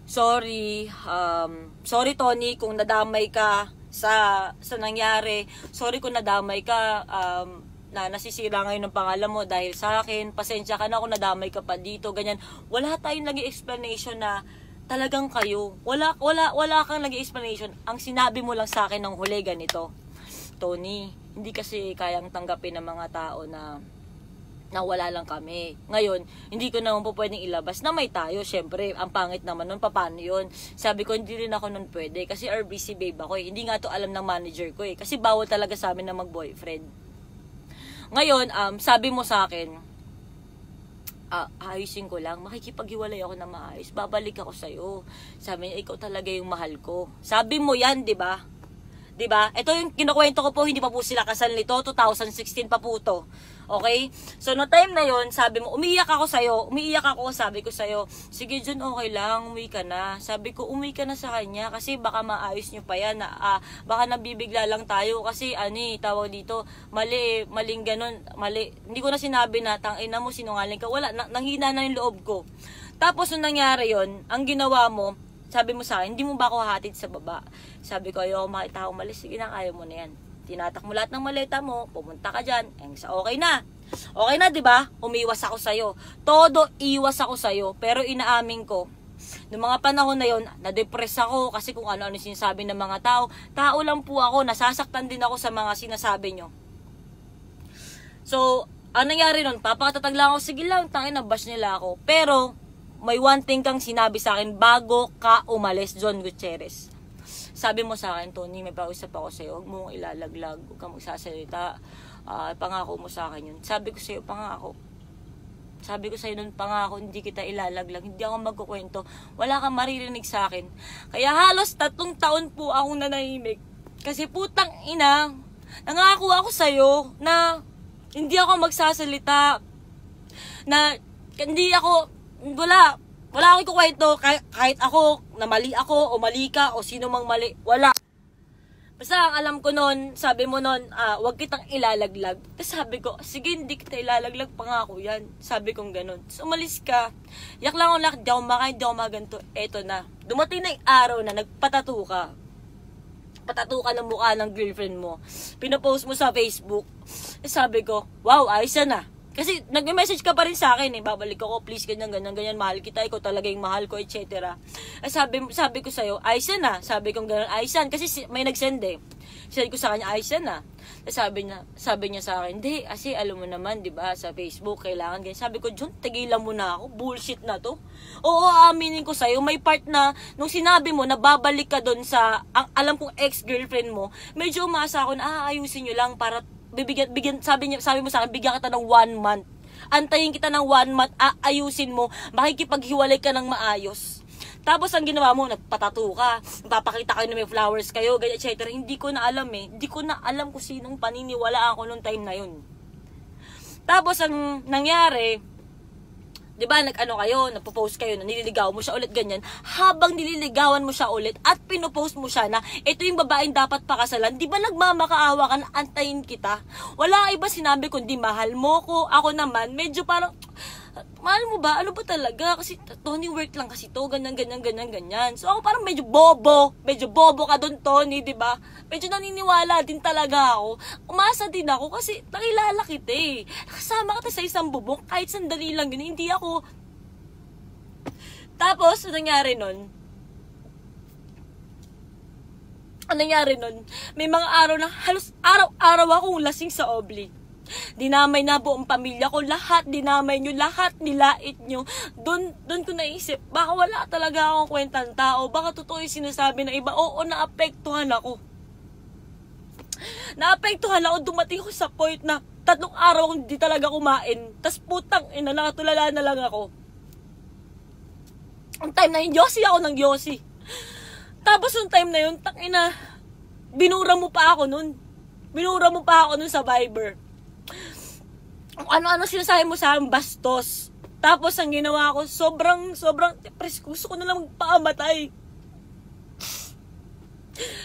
sorry Tony kung nadamay ka sa nangyari. Sorry kung nadamay ka, na nasisira ngayon ng pangalan mo dahil sa akin, pasensya ka na kung nadamay ka pa dito, ganyan. Wala tayong naging explanation na talagang kayo. Wala kang naging explanation. Ang sinabi mo lang sa akin ng huli ganito, Tony, hindi kasi kayang tanggapin ng mga tao na wala lang kami. Ngayon, hindi ko naman po pwedeng ilabas na may tayo. Syempre, ang pangit naman nun, paano yun? Sabi ko, hindi rin ako nun pwede. Kasi RBC babe ako eh. Hindi nga to alam ng manager ko eh. Kasi bawal talaga sa amin na mag-boyfriend. Ngayon, sabi mo sa akin, ayusin ko lang, makikipaghiwalay ako na maayos, babalik ako sa'yo. Sabi niya, ikaw talaga yung mahal ko. Sabi mo yan, di ba? Di ba? Ito yung kinukwento ko po, hindi pa po sila kasal nito, 2016 pa po to. Okay? So, no time na yon, sabi mo, umiiyak ako, sabi ko sa'yo, sige John, okay lang, umuwi ka na. Sabi ko, umuwi ka na sa kanya, kasi baka maayos nyo pa yan, baka nabibigla lang tayo, kasi tawag dito, maling ganun, mali. Hindi ko na sinabi na, tangina mo, sinungaling ka, wala, nanghina na yung loob ko. Tapos, nung nangyari yon, ang ginawa mo, sabi mo sa akin, hindi mo ba ako hahatid sa baba? Sabi ko, ayoko makita ako malis, sige na, kaya mo na yan. Tinatak mo lahat ng maleta mo, pumunta ka dyan, okay na. Okay na, di ba? Umiwas ako sa'yo. Todo iwas ako sa'yo, pero inaamin ko, noong mga panahon na yon, na-depress ako kasi kung ano-ano sinasabi ng mga tao. Tao lang po ako, nasasaktan din ako sa mga sinasabi nyo. So, ang nangyari nun, papakatatag lang ako, sige lang, tangin na bash nila ako. Pero, may one thing kang sinabi sa akin bago ka umalis, John Gutierrez. Sabi mo sa akin, Tony, may pausap ako sa'yo, huwag mo ilalaglag, huwag kang magsasalita, pangako mo sa akin yun. Sabi ko sa'yo, pangako. Sabi ko sa'yo nun, pangako, hindi kita ilalaglag, hindi ako magkukwento, wala kang maririnig sa akin. Kaya halos 3 taon po akong nanahimik. Kasi putang ina, nangako ako sa'yo na hindi ako magsasalita, na hindi ako, wala akong ikukwento, kahit ako, na mali ako, o mali ka, o sino mang mali, wala. Basta ang alam ko nun, sabi mo nun, wag kitang ilalaglag. Tapos sabi ko, sige, hindi kita ilalaglag, pangako yan. Sabi kong ganun. Tapos umalis ka, yak lang ako, di ako makain, di ako maganto. Eto na, dumating na yung araw na nagpatato ka. Patato ka ng mukha ng girlfriend mo. Pinopost mo sa Facebook. Tapos sabi ko, wow, ayos na. Kasi nag-message ka pa rin sa akin babalik ako, please, ganyan, mahal kita, ikaw talaga yung mahal ko, etc. Sabi ko sa'yo, ayos na. Sabi ko gano'n, ayos yan. Kasi may nag-send Sabi ko sa kanya, ayos na. Sabi niya sa akin, hindi, kasi alam mo naman, di ba, sa Facebook, kailangan ganyan. Sabi ko, John, tigilan mo na ako, bullshit na to. Oo, aminin ko sa'yo, may part na, nung sinabi mo, na babalik ka doon sa, alam kong ex-girlfriend mo, medyo umasa ako na, ayusin nyo lang para, sabi mo sa akin, bigyan kita ng 1 month. Antayin kita ng 1 month, ayusin mo, makikipaghiwalay ka ng maayos. Tapos ang ginawa mo, nagpatato ka, papakita kayo na may flowers kayo, ganyan, etc. Hindi ko na alam eh. Hindi ko na alam kung sinong paniniwalaan ko nung time na yun. Tapos ang nangyari, di ba, nag-ano kayo, nagpo-post kayo na nililigaw mo siya ulit ganyan. Habang nililigawan mo siya ulit at pinopost mo siya na ito yung babaeng dapat pakasalan, di ba nagmamakaawa ka na antayin kita? Wala iba sinabi kundi mahal mo ko. Ako naman, medyo parang, mahal mo ba? Ano ba talaga? Kasi Tony, work lang kasi to, ganyan. So ako parang medyo bobo ka doon, Tony, di ba? Medyo naniniwala din talaga ako. Umasa din ako kasi nakilala kita eh. Nakasama kita sa isang bubong, kahit sandali lang yun, hindi ako. Tapos, ano nangyari nun? May mga araw na halos araw-araw akong lasing sa Obli. Dinamay na buong pamilya ko, lahat dinamay nyo, lahat nilait nyo. Doon ko naisip, baka wala talaga akong kwentang tao, baka totoo yung sinasabi ng iba. Oo, naapektuhan ako, dumating ako sa point na 3 araw akong di talaga kumain, tas putang ina, nakatulala na lang ako. Ang time na yun, yosi ako ng yosi. Tapos yung time na yun, tangina, binura mo pa ako nun sa Viber. Ano sinasabi mo sa akin, bastos. Tapos ang ginawa ko, sobrang depressed. Gusto ko na lang magpaamatay.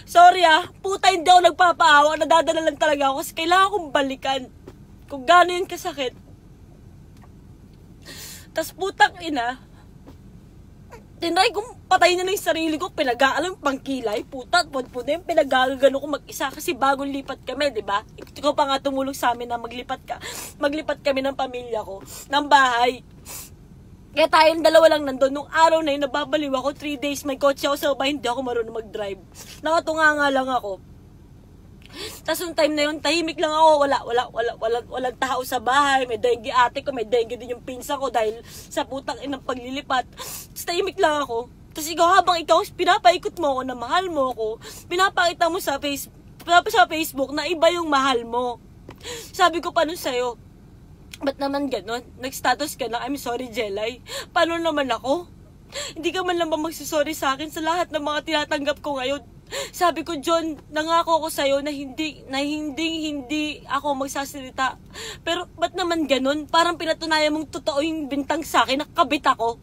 Sorry puta, hindi ako nagpapaawa. Nadadala lang talaga ako kasi kailangan kong balikan kung gaano yun kasakit. Tas putang ina, tinry kong patayin na yung sarili ko, pinag-aalam pangkilay, puta, punpunin, pinag-agano ko mag-isa kasi bagong lipat kami, di ba? Ikaw pa nga tumulong sa amin na maglipat kami ng pamilya ko, ng bahay. Kaya tayong dalawa lang nandun. Nung araw na yun, nababaliw ako, 3 days, may kotse ako sa bahay, hindi ako marunong mag-drive. Nakatunga nga lang ako. Tapos yung time na yun, tahimik lang ako, walang tao sa bahay, may dengue ate ko, may dengue din yung pinsa ko dahil sa putang inang paglilipat. Tapos tahimik lang ako. Tapos habang ikaw, pinapaikot mo ako na mahal mo ako, pinapakita mo sa Facebook na iba yung mahal mo. Sabi ko pa nun sa'yo, ba't naman ganon? Nag-status ka na, I'm sorry Jelay. Paano naman ako? Hindi ka man lang ba magsasorry sa akin sa lahat ng mga tinatanggap ko ngayon? Sabi ko, John, nangako ako sa'yo na hindi ako magsasalita. Pero, ba't naman ganun? Parang pinatunayan mong totoo yung bintang sa akin, nakabit ako.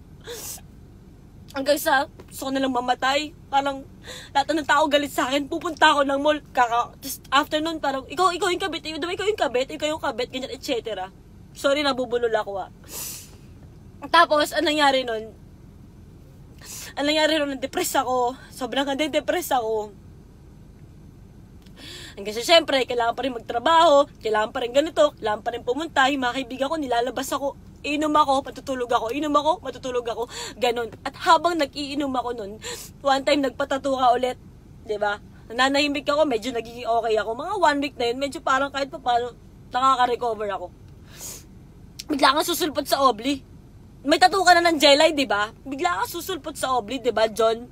Hanggang sa, gusto ko nalang mamatay. Parang, lahat ng tao galit sa akin, pupunta ako ng mall, just after nun, parang, ikaw yung kabit, ikaw yung kabit, ganyan, etc. Sorry, nabubulol ako Tapos, anong nangyari nun, depress ako. Sobrang depress ako. Hanggang sa syempre, kailangan pa rin magtrabaho, kailangan pa rin ganito, kailangan pa rin pumunta. Yung mga kaibigan ko, nilalabas ako, inom ako, matutulog ako, ganun. At habang nag-iinom ako nun, one time nagpatato ka ulit, diba? Nananahimik ako, medyo nagiging okay ako. Mga 1 week na yun, medyo parang kahit pa paano, nakaka-recover ako. Bigla kang susulpot sa Obli. May tattoo ka na ng Jelay, di ba? Bigla ka susulpot sa Obli, di ba, John?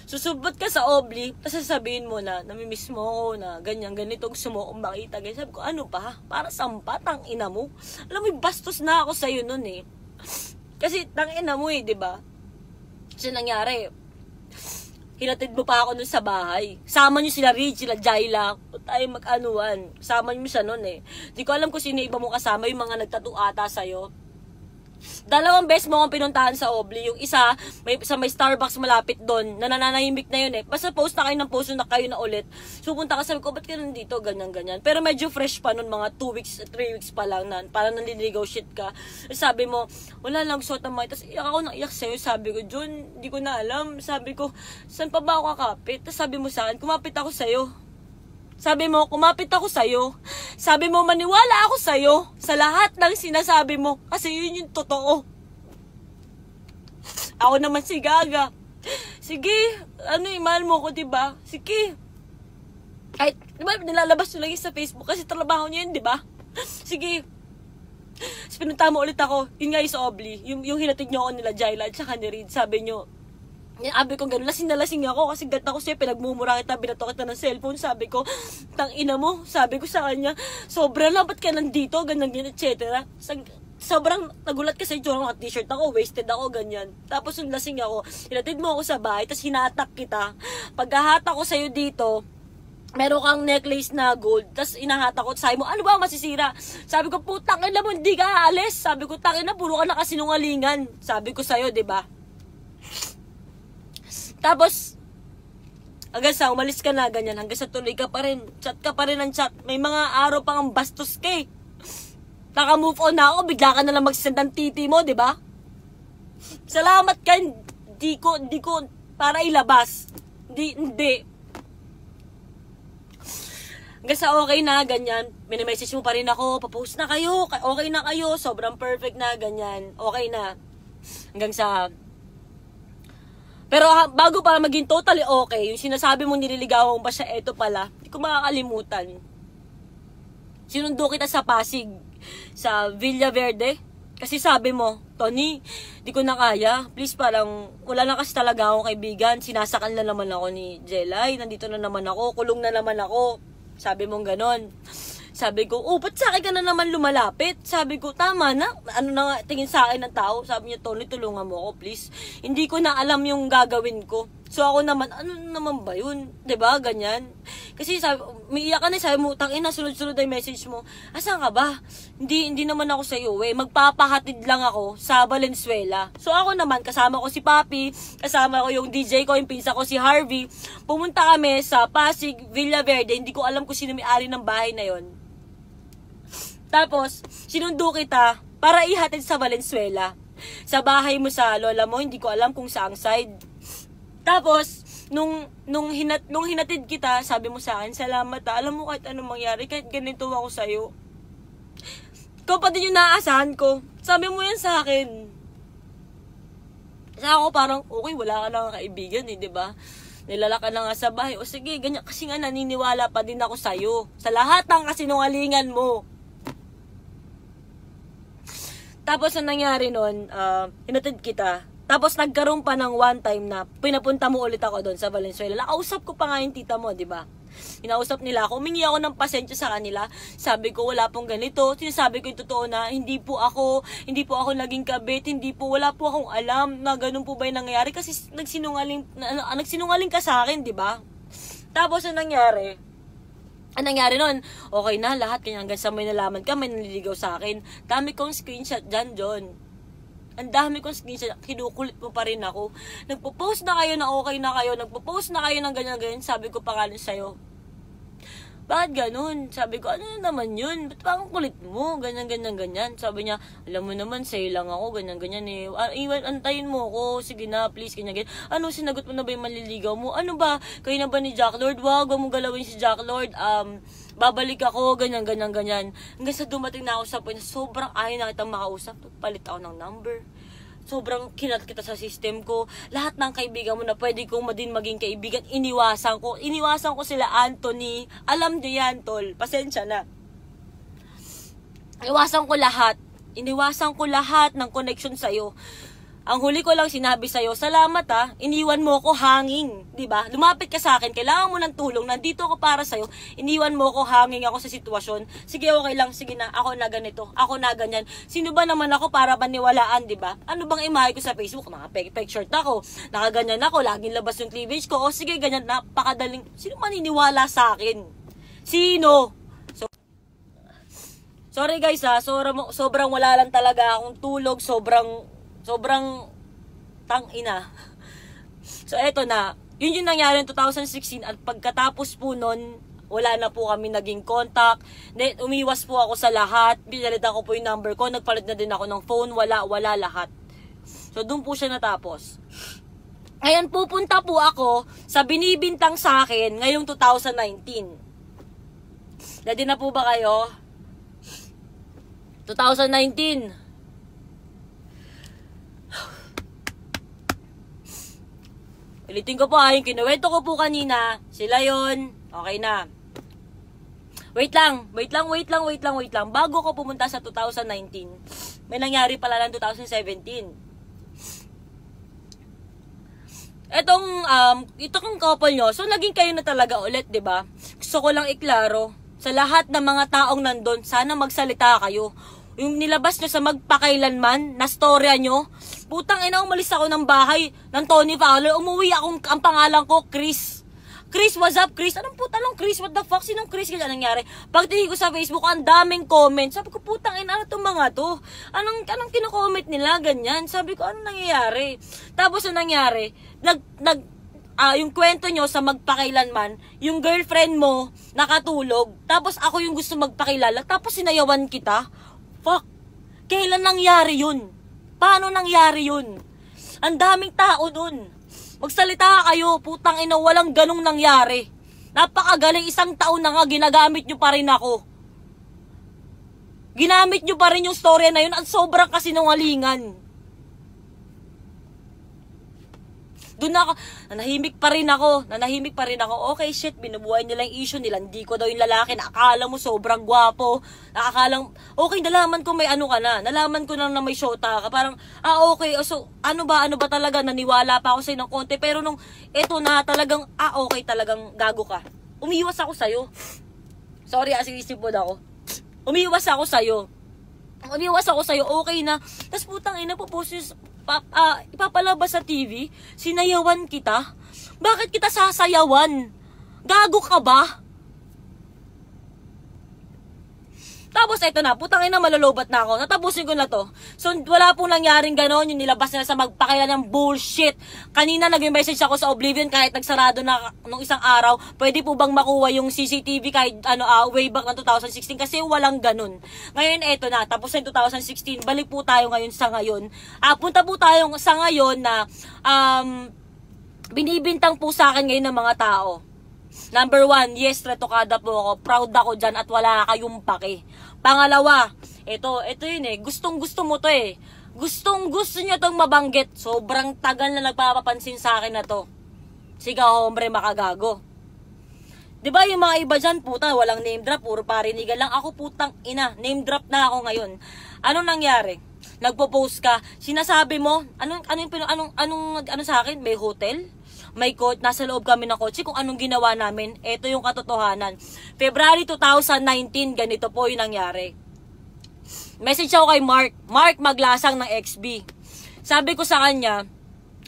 Susulpot ka sa Obli, tapos sasabihin mo na, namimiss mo ako, na ganyan, ganito, gusto mo akong makita. Ganyan. Sabi ko, ano pa? Para sampa, tang ina mo. Alam mo, bastos na ako sa'yo nun eh. Kasi, tang ina mo eh, di ba? Kasi nangyari, hinatid mo pa ako nun sa bahay. Sama nyo sila Ridge, sila Jayla, tayo mag-anuan. Sama nyo siya nun eh. Di ko alam kung sino iba mo kasama, yung mga nagtattoo ata sa'yo. 2 beses mo akong pinuntahan sa Obli. Yung isa, may Starbucks malapit doon, nananahimik na yun eh. Basta post na kayo ng post na kayo na ulit. So punta ka, sabi ko, ba't ka nandito? Ganyan. Pero medyo fresh pa nun, mga 2 weeks, 3 weeks pa lang na, parang nanliligaw shit ka. Sabi mo, wala lang, suot ng mga. Tapos iyak ako nang iyak sa'yo. Sabi ko, John, hindi ko na alam. Sabi ko, saan pa ba ako kakapit? Tapos sabi mo saan? Kumapit ako sa'yo. Sabi mo, kumapit ako sa'yo. Sabi mo, maniwala ako sa'yo sa lahat ng sinasabi mo. Kasi yun yung totoo. Ako naman si Gaga. Sige, mahal mo ko, diba? Sige. Kahit, diba, nilalabas nyo lang sa Facebook kasi trabaho nyo yun, diba? Sige. Tapos pinunta mo ulit ako. Yun nga yung sa Obli. Yung hinatid nyo ako nila Jayla at saka ni Reed. Sabi nyo, sabi ko gano'n, lasing na lasing ako kasi gata ko siya, pinagmumura kita, binato kita ng cellphone. Sabi ko, tang ina mo, sabi ko sa kanya, sobra lang, ba't ka nandito, ganyan, etc. sobrang nagulat kasi yung t-shirt ako, wasted ako, ganyan. Tapos yung lasing ako, hinatid mo ako sa bahay, tapos hinatak kita. Pagkahatak ko sa'yo dito, meron kang necklace na gold, tapos inahatak ko, sabi mo, ano ba masisira? Sabi ko, putang ina mo, hindi ka aalis. Sabi ko, tangin na, puro ka nakasinungalingan. Sabi ko sa'yo, diba? Tapos, hanggang sa umalis ka na, ganyan, hanggang sa tuloy ka pa rin, chat ka pa rin ng chat. May mga araw pang bastos ka eh. Naka-move on na ako, bigla ka na lang magsisend ng titi mo, di ba? Salamat ka, hindi ko, para ilabas. Hindi. Hanggang sa okay na, ganyan, minimessage mo pa rin ako, papost na kayo, okay na kayo, sobrang perfect na, ganyan, okay na. Hanggang sa, pero bago pa maging totally okay, yung sinasabi mo nililigawan mo pa siya, eto pala, hindi ko makakalimutan. Sinundo kita sa Pasig, sa Villa Verde. Kasi sabi mo, Tony, di ko na kaya. Please, parang wala na kasi talaga akong kaibigan. Sinasakal na naman ako ni Jelay. Nandito na naman ako. Kulong na naman ako. Sabi mong ganon. Sabi ko, ba't sa akin ka na naman lumalapit? Sabi ko, tama na. Ano na nga tingin sa akin ng tao? Sabi niya, Tony, tulungan mo ako, please. Hindi ko na alam yung gagawin ko. So ako naman, ano naman ba yun? 'Di ba ganyan? Kasi sabi, umiiyak ka na, sabi mo, tangina, sunod-sunod ay message mo. Asan ka ba? Hindi naman ako sa iyo, magpapahatid lang ako sa Valenzuela. So ako naman, kasama ko si Papi, kasama ko yung DJ ko, yung pinsa ko si Harvey. Pumunta kami sa Pasig, Villa Verde. Hindi ko alam kung sino may-ari ng bahay na yon. Tapos, sinundo kita para ihatid sa Valenzuela. Sa bahay mo sa lola mo, hindi ko alam kung saang side. Tapos, nung hinatid kita, sabi mo sa akin, salamat alam mo kahit anong mangyari, kahit ganito ako sa'yo. Ikaw pa din yung naaasahan ko. Sabi mo yan sa akin. Sa ako parang, okay, wala ka lang kaibigan eh, diba? Nilalaka na nga sa bahay. O sige, ganyan. Kasi nga naniniwala pa din ako sa'yo. Sa lahat ng kasinungalingan mo. Tapos, ang nangyari nun, hinatid kita. Tapos, nagkaroon pa ng one time na pinapunta mo ulit ako doon sa Valenzuela. Nakausap ko pa nga yung tita mo, di ba? Inausap nila ako. Humingi ako ng pasensya sa kanila. Sabi ko, wala pong ganito. Sinasabi ko yung totoo na, hindi po ako naging kabit. Wala po akong alam na ganun po ba yung nangyayari. Kasi nagsinungaling ka sa akin, di ba? Tapos, ang nangyari nun, okay na, lahat, kanya hanggang sa may nalaman ka, may naliligaw sa akin. Dami kong screenshot dyan, John. Ang dami kong screenshot, kinukulit mo pa rin ako. Nagpo-post na kayo na okay na kayo, nagpo-post na kayo ng ganyan-ganyan, sabi ko pa nga sa'yo. Bakit ganun? Sabi ko, ano naman yun? Ba't parang kulit mo? Ganyan. Sabi niya, alam mo naman, sa'yo lang ako, ganyan eh. Antayin mo ako, sige na, please, ganyan. Ano, sinagot mo na ba yung manliligaw mo? Ano ba? Kayo na ba ni Jack Lord? Wag mo galawin si Jack Lord. Babalik ako, ganyan. Hanggang sa dumating na ako sa point, sobrang ayaw na kitang makausap. Palit ako ng number. Sobrang kinat kita sa system ko. Lahat ng kaibigan mo na pwede kong maging kaibigan, iniwasan ko. Iniwasan ko sila, Anthony. Alam niyo yan, tol. Pasensya na. Iniwasan ko lahat ng connection sa'yo. Ang huli ko lang sinabi sa'yo, salamat iniwan mo ako hanging, di ba? Lumapit ka sa akin, kailangan mo ng tulong, nandito ako para sa'yo, iniwan mo ako hanging ako sa sitwasyon. Sige, okay lang, sige na, ako na ganito, ako na ganyan. Sino ba naman ako para paniwalaan, di ba? Ano bang imahe ko sa Facebook? Naka-peg-shirt ako, nakaganyan ako, laging labas yung cleavage ko, o sige, ganyan, napakadaling. Sino maniniwala sa akin? Sino? Sorry guys sobrang wala lang talaga akong tulog, sobrang tang-ina. So, eto na. Yun yung nangyari in 2016 at pagkatapos po nun, wala na po kami naging contact. Umiwas po ako sa lahat. Pinalitan ko po yung number ko. Nagpalit na din ako ng phone. Wala lahat. So, doon po siya natapos. Ngayon, pupunta po ako sa binibintang sa akin ngayong 2019. Ready na po ba kayo? 2019. Ulitin ko po yung kinuwento ko po kanina. Sila yon. Okay na. Wait lang. Bago ko pumunta sa 2019, may nangyari pala ng 2017. Itong couple nyo, so naging kayo na talaga ulit, di ba? Gusto ko lang iklaro, sa lahat ng mga taong nandun, sana magsalita kayo. Yung nilabas nyo sa magpakailanman na storya nyo. Putang ina, umalis ako ng bahay ng Tony Fowler. Umuwi akong, ang pangalan ko, Chris. Chris, what's up, Chris? Anong Chris? What the fuck? Sinong Chris? Kaya nangyari? Pagtingin ko sa Facebook, ang daming comments. Sabi ko, putang ina, ano itong mga to? Anong kino-comment nila? Ganyan. Sabi ko, ano nangyayari? Tapos ang nangyari, yung kwento nyo sa magpakailanman, yung girlfriend mo nakatulog, tapos ako yung gusto magpakilala, tapos sinayawan kita. Fuck. Kailan nangyari yun? Paano nangyari yun? Ang daming tao dun. Magsalita kayo, putang ina, walang ganong nangyari. Napakagaling, 1 taon na nga, ginagamit nyo pa rin ako. Ginamit nyo pa rin yung story na yun at sobrang kasinungalingan. Doon na ako, nanahimik pa rin ako. Okay, shit, binubuhay nila yung issue nila. Hindi ko daw yung lalaki. Nakakala mo sobrang gwapo. Nakakalang, okay, nalaman ko may ano ka na. Nalaman ko na may shota ka. Parang, okay. So, ano ba talaga? Naniwala pa ako sa'yo ng konti. Pero nung, eto na talagang, okay, talagang gago ka. Umiwas ako sa'yo. Sorry, asisip mo na ako. Umiwas ako sa'yo, okay na. Tapos putang ina, ipapalabas sa TV, sinayawan kita. Bakit kita sasayawan? Gago ka ba? Tapos eto na, putang ina, malulubat na ako. Natapusin ko na to. So, wala pong nangyaring ganon, yung nilabas nila sa magpakailan ng bullshit. Kanina nag-message ako sa Oblivion kahit nagsarado na nung isang araw. Pwede po bang makuha yung CCTV kahit way back ng 2016 kasi walang ganon. Ngayon eto na, tapos ng 2016, balik po tayo ngayon sa ngayon. Punta po tayo sa ngayon na binibintang po sa akin ngayon ng mga tao. Number 1, yes, retokada po ako. Proud ako dyan at wala kayong pake. Pangalawa, ito yun eh. Gustong-gusto mo to eh. Gustong-gusto nyo tong mabanggit. Sobrang tagal na nagpapapansin sa akin na to. Sigaw, hombre, makagago. Diba yung mga iba dyan, puta, walang name drop, puro parinigan lang. Ako, putang ina, name drop na ako ngayon. Anong nangyari? Nagpo-post ka, sinasabi mo, ano sa akin? May hotel? May coach, nasa loob kami ng kotse, kung anong ginawa namin, ito yung katotohanan. February 2019, ganito po yung nangyari. Message ako kay Mark Maglasang ng XB. Sabi ko sa kanya,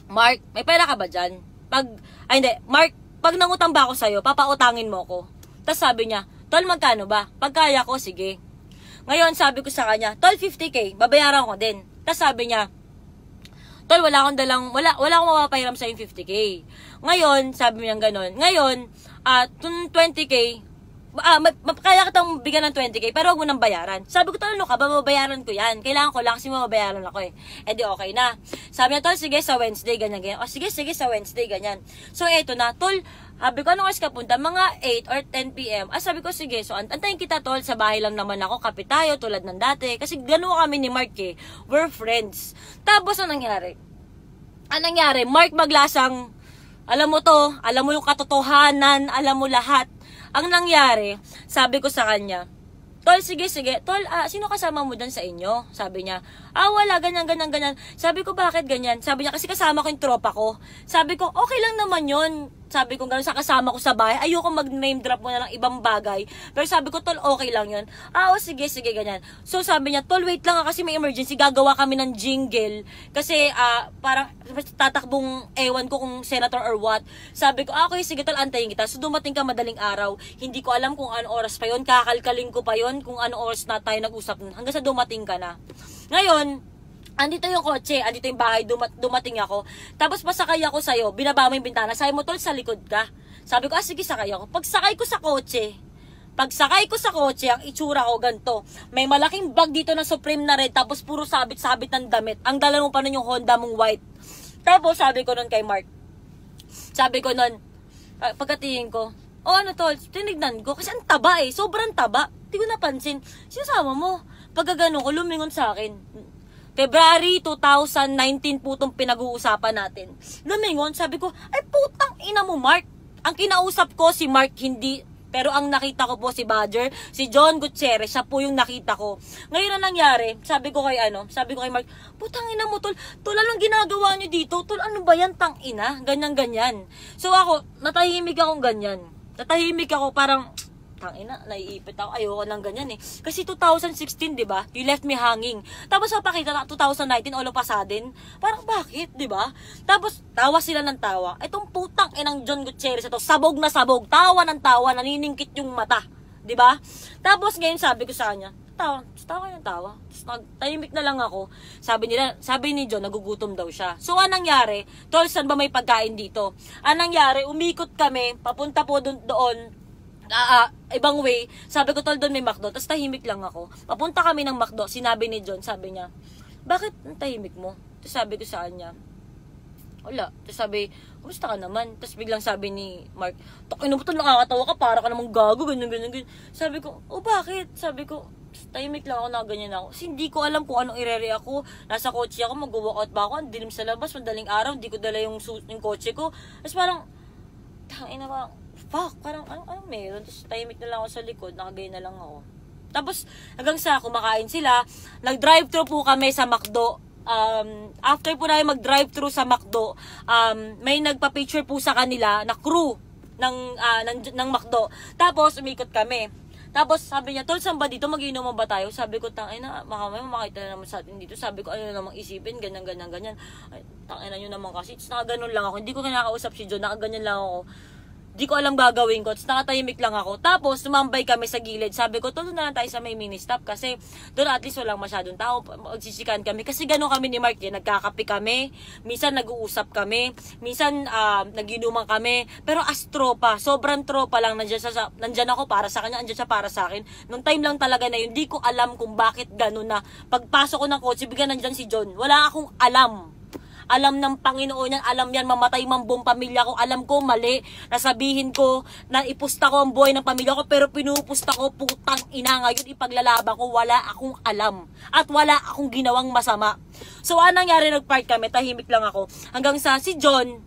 Mark, may pera ka ba dyan? Mark, pag nangutang ba ako sa'yo, papautangin mo ko. Tapos sabi niya, tol, magkano ba? Pagkaya ko, sige. Ngayon, sabi ko sa kanya, tol, 50k, babayaran ko din. Tapos sabi niya, tol, wala akong mapapahiram sa yung 50k. Ngayon, sabi niya gano'n. Ngayon, 20k, kaya kitang bigyan ng 20k, pero huwag mo nang bayaran. Sabi ko, tol, ano ka ba? Mababayaran ko yan. Kailangan ko lang kasi mababayaran ako eh. Eh di okay na. Sabi niya, tol, sige sa Wednesday, ganyan. O sige sa Wednesday, ganyan. So, eto na, tol, sabi ko, anong oras ka punta? Mga 8 or 10 p.m. Sabi ko, sige. So, antayin kita, tol. Sa bahay lang naman ako. Kapit tayo, tulad ng dati. Kasi gano'n kami ni Mark eh. We're friends. Tapos, anong nangyari? Mark Maglasang, alam mo to, alam mo yung katotohanan, alam mo lahat. Ang nangyari, sabi ko sa kanya, tol, sige. Tol, sino kasama mo dyan sa inyo? Sabi niya, wala, ganyan. Sabi ko, bakit ganyan? Sabi niya, kasi kasama ko yung tropa ko. Sabi ko, okay lang naman yun. Sabi ko, gano'n sa kasama ko sa bahay. Ayoko mag-name drop mo na ng ibang bagay. Pero sabi ko, tol, okay lang yun. Sige, ganyan. So sabi niya, tol, wait lang kasi may emergency. Gagawa kami ng jingle. Kasi, parang tatakbong ewan ko kung senator or what. Sabi ko, okay, sige, tol, antayin kita. So dumating ka madaling araw. Hindi ko alam kung ano oras pa yun. Kakalkalin ko pa yun kung ano oras na tayo nag-usap. Hanggang sa dumating ka na. Ngayon, andito yung kotse, andito yung bahay, dumating ako. Tapos pasakay ako sa'yo, binaba mo yung bintana, sabi mo, tol, sa likod ka. Sabi ko, sige, sakay ako. Pagsakay ko sa kotse, ang itsura ko ganito. May malaking bag dito na Supreme na red, tapos puro sabit-sabit ng damit. Ang dala mo pa nun yung Honda mong white. Tapos sabi ko nun kay Mark, pagkatingin ko, ano tol, tinignan ko, kasi ang taba eh, sobrang taba. Di ko napansin, sinasama mo. Pagkagano ko, lumingon sa akin. February 2019 po itong pinag-uusapan natin. Lumingon, sabi ko, ay putang ina mo, Mark. Ang kinausap ko si Mark, hindi. Pero ang nakita ko po si Badger, si John Gutierrez, siya po yung nakita ko. Ngayon na nangyari, sabi ko kay Mark, putang ina mo, tol, anong ginagawa niyo dito? Tol, ano ba yan, tang ina? Ganyan. So ako, natahimik akong ganyan. Parang, tangina, naiipit ako. Ayoko ng ganyan eh. Kasi 2016, di ba? You left me hanging. Tapos napakita na 2019, all of a sudden. Parang bakit, di ba? Tapos tawa sila ng tawa. Itong putang inang John Gutierrez ito, sabog na sabog. Tawa ng tawa, naniningkit yung mata. Di ba? Tapos ngayon sabi ko sa kanya, tawa kayo ng tawa. Tapos tahimik na lang ako. Sabi ni John, nagugutom daw siya. So anong nangyari? Tol, saan ba may pagkain dito? Anong nangyari? Umikot kami, papunta po doon, ibang way. Sabi ko, tol, doon may McDo. Tapos tahimik lang ako. Papunta kami ng McDo. Sinabi ni John, sabi niya, bakit ang tahimik mo? Tapos sabi ko sa kanya, wala. Tapos sabi, kumusta ka naman? Tapos biglang sabi ni Mark, takin mo ito, nakakatawa ka, para ka namang gago, ganyan. Sabi ko, bakit? Sabi ko, tahimik lang ako, na ganyan ako. Kasi hindi ko alam kung anong irere ako. Nasa kotse ako, mag-walkout ba ako? Ang dilim sa labas, madaling araw, hindi ko dala yung kotse ko. Tapos parang, tangina ba, fuck, parang anong meron? Tapos tahimik na lang ako sa likod, nakagay na lang ako. Tapos hanggang sa kumakain sila, nag-drive-thru po kami sa McDo. After po namin mag-drive-thru sa McDo, may nagpa-picture po sa kanila na crew ng McDo. Tapos umikot kami. Tapos sabi niya, tol, saan ba dito? Mag-iinuman ba tayo? Sabi ko, tangina, makamay makita na naman sa atin dito. Sabi ko, ano namang isipin, ganyan. Ay, tangina nyo naman kasi. Tapos nakaganon lang ako. Hindi ko kinakausap si John, nakaganyan lang ako. Di ko alam gagawin ko. Tapos nakatahimik lang ako. Tapos tumambay kami sa gilid. Sabi ko, tuloy na lang tayo sa may mini stop. Kasi doon at least walang masyadong tao. Magsisikan kami. Kasi gano'n kami ni Mark. Nagkakape kami. Minsan nag-uusap kami. Minsan naginuman kami. Pero as tropa. Sobrang tropa lang. Nandyan ako para sa kanya. Andyan siya para sa akin. Nung time lang talaga na yun. Di ko alam kung bakit gano'n na. Pagpasok ko ng kotse, bigyan nandyan si John. Wala akong alam. Alam ng Panginoon yan, alam yan, mamatay man buong pamilya ko, alam ko mali, nasabihin ko, na ipusta ko ang buhay ng pamilya ko, pero pinupusta ko, putang ina, ngayon ipaglalaban ko, wala akong alam, at wala akong ginawang masama. So, anong nangyari, nag-park kami, tahimik lang ako, hanggang sa si John,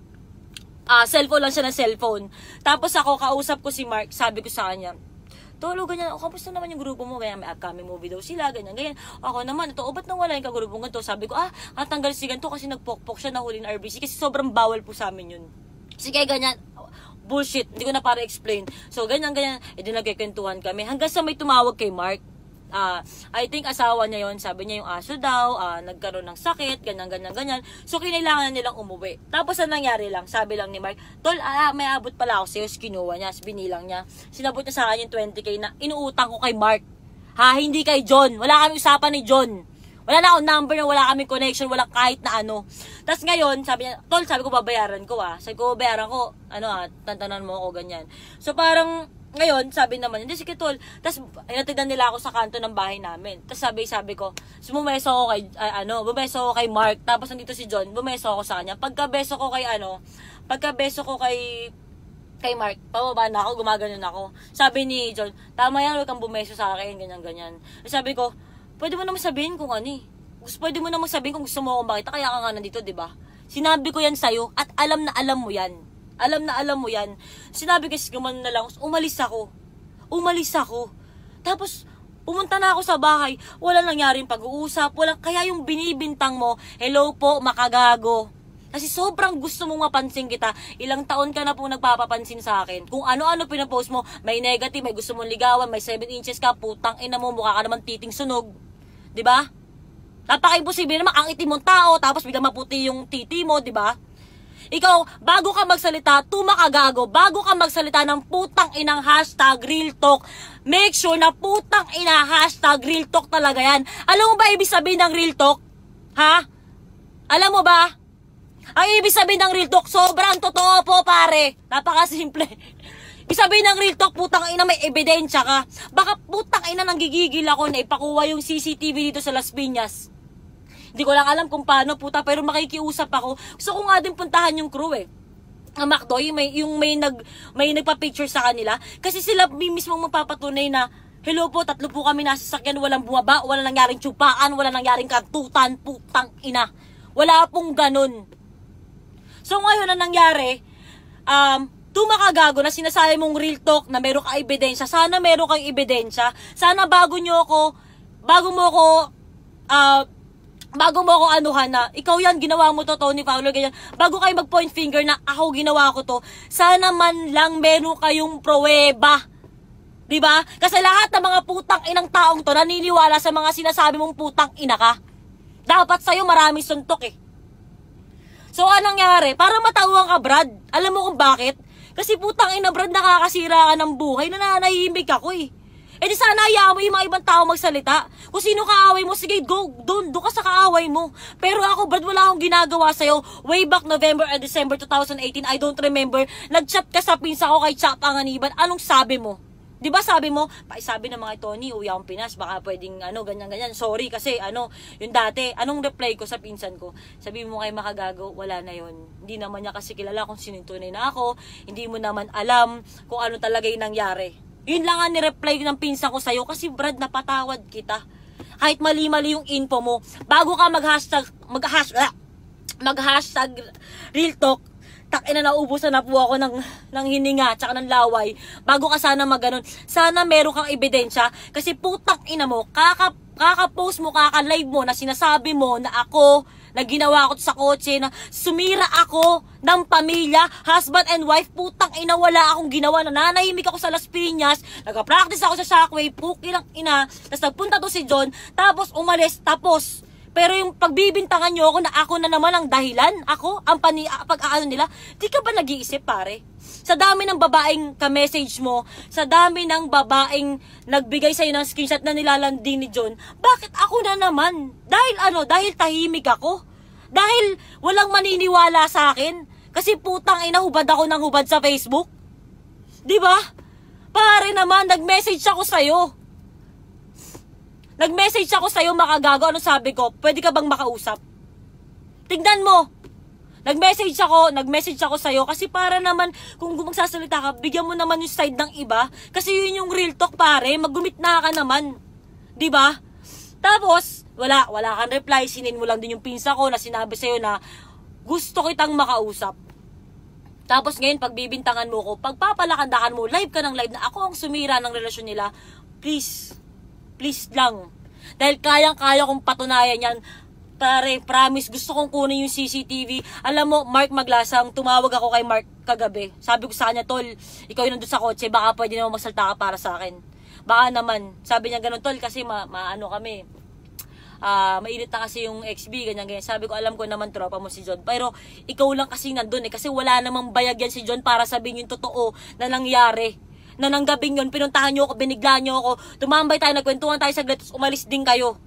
cellphone lang siya ng cellphone, tapos ako, kausap ko si Mark, sabi ko sa kanya, tolo, ganyan, kamusta naman yung grupo mo? Kaya may upcoming movie daw sila, ganyan. Ako naman, ito, ba't nawala yung kagrupo ganito? Sabi ko, tanggal si ganito kasi nagpokpok siya, nahuli ng RBC kasi sobrang bawal po sa amin yun. Sige, ganyan, bullshit, hindi ko na para explain. So, ganyan, edi nagkikwentuhan kami. Hanggang sa may tumawag kay Mark, I think asawa niya yon, sabi niya yung aso daw, nagkaroon ng sakit, ganyan. So, kinailangan nilang umuwi. Tapos, ang nangyari lang, sabi lang ni Mark, tol, may abot pala ako sa'yo, kinuha niya, binilang niya. Sinabot niya sa akin yung 20k na inuutang ko kay Mark. Hindi kay John. Wala kami usapan ni John. Wala na akong number na, wala kami connection, wala kahit na ano. Tapos ngayon, sabi niya, tol, sabi ko, babayaran ko Sabi ko, babayaran ko, tantanan mo ako, ganyan. So, parang, ngayon, sabi naman, hindi, sige tol. Tapos, inatidan nila ako sa kanto ng bahay namin. Tapos sabi ko, bumeso ako kay Mark. Tapos, nandito si John, bumeso ako sa kanya. Pagkabeso ko kay Mark, pababa na ako, gumaganon ako. Sabi ni John, tama yan, huwag kang bumeso sa akin, ganyan. Sabi ko, pwede mo naman sabihin kung pwede mo naman sabihin kung gusto mo akong makita, kaya ka nga nandito, diba? Sinabi ko yan sa'yo, at alam na alam mo yan. Sinabi kasi gumanon na lang, umalis ako. Tapos, pumunta na ako sa bahay, wala nangyaring pag-uusap, kaya yung binibintang mo, hello po, makagago. Kasi sobrang gusto mong mapansin kita, ilang taon ka na po nagpapapansin sa akin. Kung ano-ano pinapost mo, may negative, may gusto mong ligawan, may 7 inches ka, putang ina mo, mukha ka naman titing sunog. Diba? Napaka-imposible naman, ang itim mong tao, tapos biglang maputi yung titi mo, diba? Ikaw, bago ka magsalita, tumakagago, bago ka magsalita ng putang inang #real talk, make sure na putang ina #real talk talaga yan. Alam mo ba ibig sabihin ng real talk? Alam mo ba? Ang ibig sabihin ng real talk, sobrang totoo po pare. Napakasimple. Ibig sabihin ng real talk, putang ina may ebidensya ka. Baka putang ina nanggigigil ako na ipakuha yung CCTV dito sa Las Piñas. Hindi ko lang alam kung paano, puta, pero makikiusap ako. Gusto ko nga din puntahan yung crew ang McDo, yung may nagpa-picture sa kanila. Kasi sila mismo mapapatunay na, hello po, 3 po kami nasa sasakyan, walang bumaba, walang nangyaring tsupaan, walang nangyaring kantutan, putang ina. Wala pong ganun. So ngayon ang nangyari, tumakagago na sinasabi mong real talk na meron ka ebidensya. Sana meron kang ebidensya. Sana bago mo ako anuhan na, ikaw yan, ginawa mo to, Tony Fowler, ganyan. Bago kayo mag-point finger na ako ginawa ko to, sana man lang meron kayong pruweba Diba? Kasi lahat ng mga putang inang taong to naniniwala sa mga sinasabi mong putang ina ka. Dapat sa'yo maraming suntok eh. So, anong nangyari? Para matauhan ka, Brad. Alam mo kung bakit? Kasi putang ina, Brad, nakakasira ka ng buhay. Nananahimik ako eh. Eh di sana hayaan mo yung mga ibang tao magsalita. Kung sino kaaway mo, sige, go, doon ka sa kaaway mo. Pero ako, Brad, wala akong ginagawa sa'yo. Way back November and December 2018, I don't remember, nag-chat ka sa pinsa ko kay Chap Anganiban. Anong sabi mo? Di ba sabi mo, sabi ng mga Tony, uwi akong Pinas, baka pwedeng, ganyan-ganyan. Sorry, kasi, yung dati, anong reply ko sa pinsan ko? Sabi mo kay Makagago, wala na yon. Hindi naman niya kasi kilala kung sino yung tunay na ako. Hindi mo naman alam kung ano talaga yung nangyari. Yun lang ang nireply ng pinsan ko sa'yo kasi Brad, napatawad kita. Kahit mali-mali yung info mo, bago ka mag-hashtag real talk, naubusan na po ako ng hininga tsaka ng laway. Bago ka sana maganon, sana meron kang ebidensya kasi putang ina mo, kaka-post mo, kaka-live mo na sinasabi mo na ako, na ginawa ko sa kotse, na sumira ako ng pamilya, husband and wife, putang ina, wala akong ginawa, nananahimik ako sa Las Piñas, nag-practice ako sa Shockwave, pukilang ina, tapos nagpunta to si John, tapos umalis, tapos, pero yung pagbibintangan nyo ako na ako na naman ang dahilan, ako, ang pag-aano nila, di ka ba nag-iisip pare? Sa dami ng babaeng ka-message mo, sa dami ng babaeng nagbigay sa'yo ng screenshot na nilalandi ni John, bakit ako na naman? Dahil tahimik ako? Dahil walang maniniwala sa akin? Kasi putang ina, hubad ako ng hubad sa Facebook? Diba? Pare naman, nag-message ako sa'yo. Nag-message ako sa'yo, Makagago. Ano sabi ko? Pwede ka bang makausap? Tingnan mo. Nag-message ako sa'yo kasi para naman kung magsasalita ka, bigyan mo naman yung side ng iba. Kasi yun yung real talk, pare. Maggumit na ka naman. Diba? Tapos, wala kang reply. Sinin mo lang din yung pinsa ko na sinabi sa'yo na gusto kitang makausap. Tapos ngayon, pagbibintangan mo ko, pagpapalakandakan mo, live ka ng live na ako ang sumira ng relasyon nila, please lang. Dahil kayang-kaya kong patunayan yan. Pare, promise, gusto kong kunin yung CCTV. Alam mo, Mark Maglasang, tumawag ako kay Mark kagabi. Sabi ko sa kanya, tol, ikaw yung nandun sa kotse, baka pwede naman magsalta ka para sa akin. Baka naman. Sabi niya ganun, tol, kasi maano kami. Mainit na kasi yung XB, ganyan. Sabi ko, alam ko naman tropa mo si John. Pero, ikaw lang kasi nandun eh. Kasi wala namang bayag yan si John para sabihin yung totoo na nangyari. Na nang gabing yun, pinuntahan nyo ako, binigla nyo ako, tumambay tayo, nagkwentuhan tayo saglit, umalis din kayo.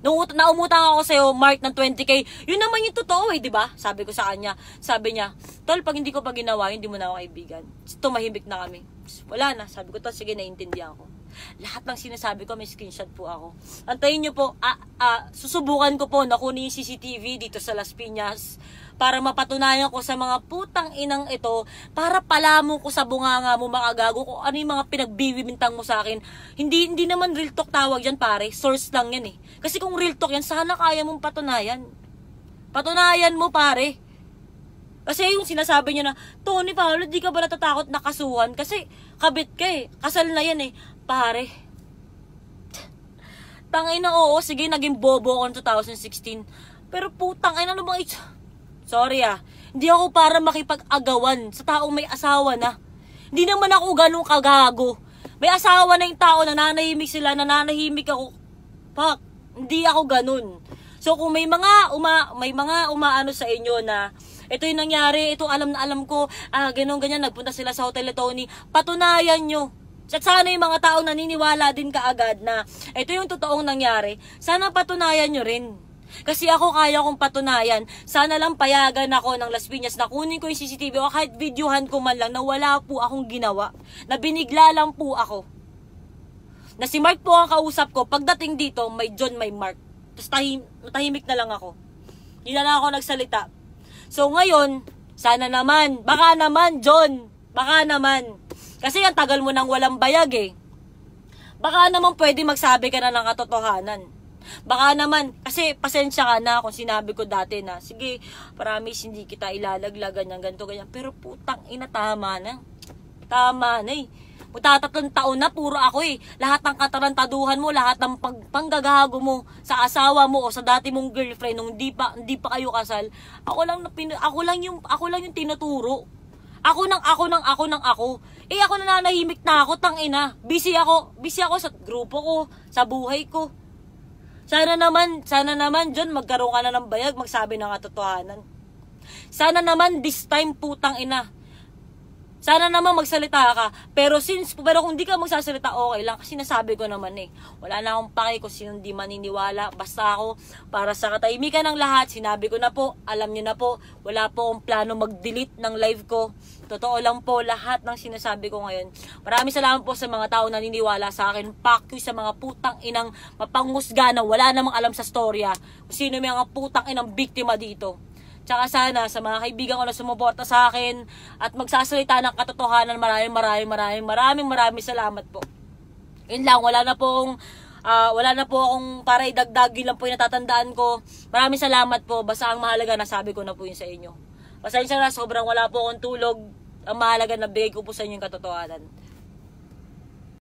Naumutang ako sa'yo, Mark, ng 20k. Yun naman yung totoo eh, di ba? Sabi ko sa kanya. Sabi niya, tol, pag hindi ko pa ginawa, hindi mo na ako kaibigan. Tumahimik na kami. Wala na. Sabi ko, tol, sige, naiintindihan ko. Lahat ng sinasabi ko, may screenshot po ako. Antayin nyo po, susubukan ko po na kunin yung CCTV dito sa Las Piñas para mapatunayan ko sa mga putang inang ito, para palamon ko sa bunganga mo, Makagago, kung ano yung mga pinagbiwimintang mo sa akin. Hindi naman real talk tawag yan, pare. Source lang yan eh. Kasi kung real talk yan, sana kaya mong patunayan. Patunayan mo, pare. Kasi yung sinasabi niya na, Tony Paolo, di ka ba natatakot na kasuhan? Kasi kabit ka eh. Kasal na yan eh. Pare. Tangina, oo, sige, naging bobo ako noong 2016. Pero putang ina, ano bang sorry hindi ako para makipag-agawan sa taong may asawa na. Hindi naman ako ganun kagago. May asawa na yung tao, nananahimik sila, nananahimik ako. Fuck, hindi ako ganun. So kung may mga umaano sa inyo na ito yung nangyari, ito alam na alam ko, ganyan, nagpunta sila sa Hotel Tony, patunayan nyo. At sana yung mga taong naniniwala din kaagad na ito yung totoong nangyari, sana patunayan nyo rin. Kasi ako kaya kong patunayan. Sana lang payagan ako ng Las Piñas na kunin ko yung CCTV o kahit videohan ko man lang na wala po akong ginawa. Na binigla lang po ako. Na si Mark po ang kausap ko. Pagdating dito, may John, may Mark. Tapos tahimik na lang ako. Hindi na lang ako nagsalita. So ngayon, sana naman, baka naman John, baka naman. Kasi ang tagal mo nang walang bayag eh. Baka naman pwede magsabi ka na ng katotohanan. Baka naman, kasi pasensya ka na kung sinabi ko dati na, sige, promise, hindi kita ilalaglag, ganyan, ganito, ganyan. Pero putang ina, tama na. Tama na eh. Magtatatlong taon na, puro ako eh. Lahat ng katarantaduhan mo, lahat ng panggagago mo sa asawa mo o sa dati mong girlfriend nung hindi pa kayo kasal, ako lang yung tinuturo. Ako. Eh ako nananahimik na ako, tangina. Busy ako sa grupo ko, sa buhay ko. Sana naman, John, magkaroon ka na ng bayag, magsabi ng katotohanan. Sana naman, this time, putang ina. Sana naman magsalita ka. Pero kung di ka magsasalita, okay lang. Kasi nasabi ko naman wala na akong pake kung sino di maniniwala. Basta ako, para sa katahimikan ng lahat, sinabi ko na po, alam niyo na po, wala po akong plano mag-delete ng live ko. Totoo lang po, lahat ng sinasabi ko ngayon. Maraming salamat po sa mga tao na naniniwala sa akin. Fuck you sa mga putang inang mapanghusga na wala namang alam sa storya. Kung sino may mga putang inang biktima dito. Tsaka sana sa mga kaibigan ko na sumuporta sa akin at magsasalita ng katotohanan, maraming salamat po. Yun lang, wala na po akong para idagdag, yun lang po yung natatandaan ko. Maraming salamat po, basta ang mahalaga nasabi ko na po yun sa inyo. Pasensya na, sobrang wala po akong tulog. Ang mahalaga na bigay ko po sa inyo yung katotohanan.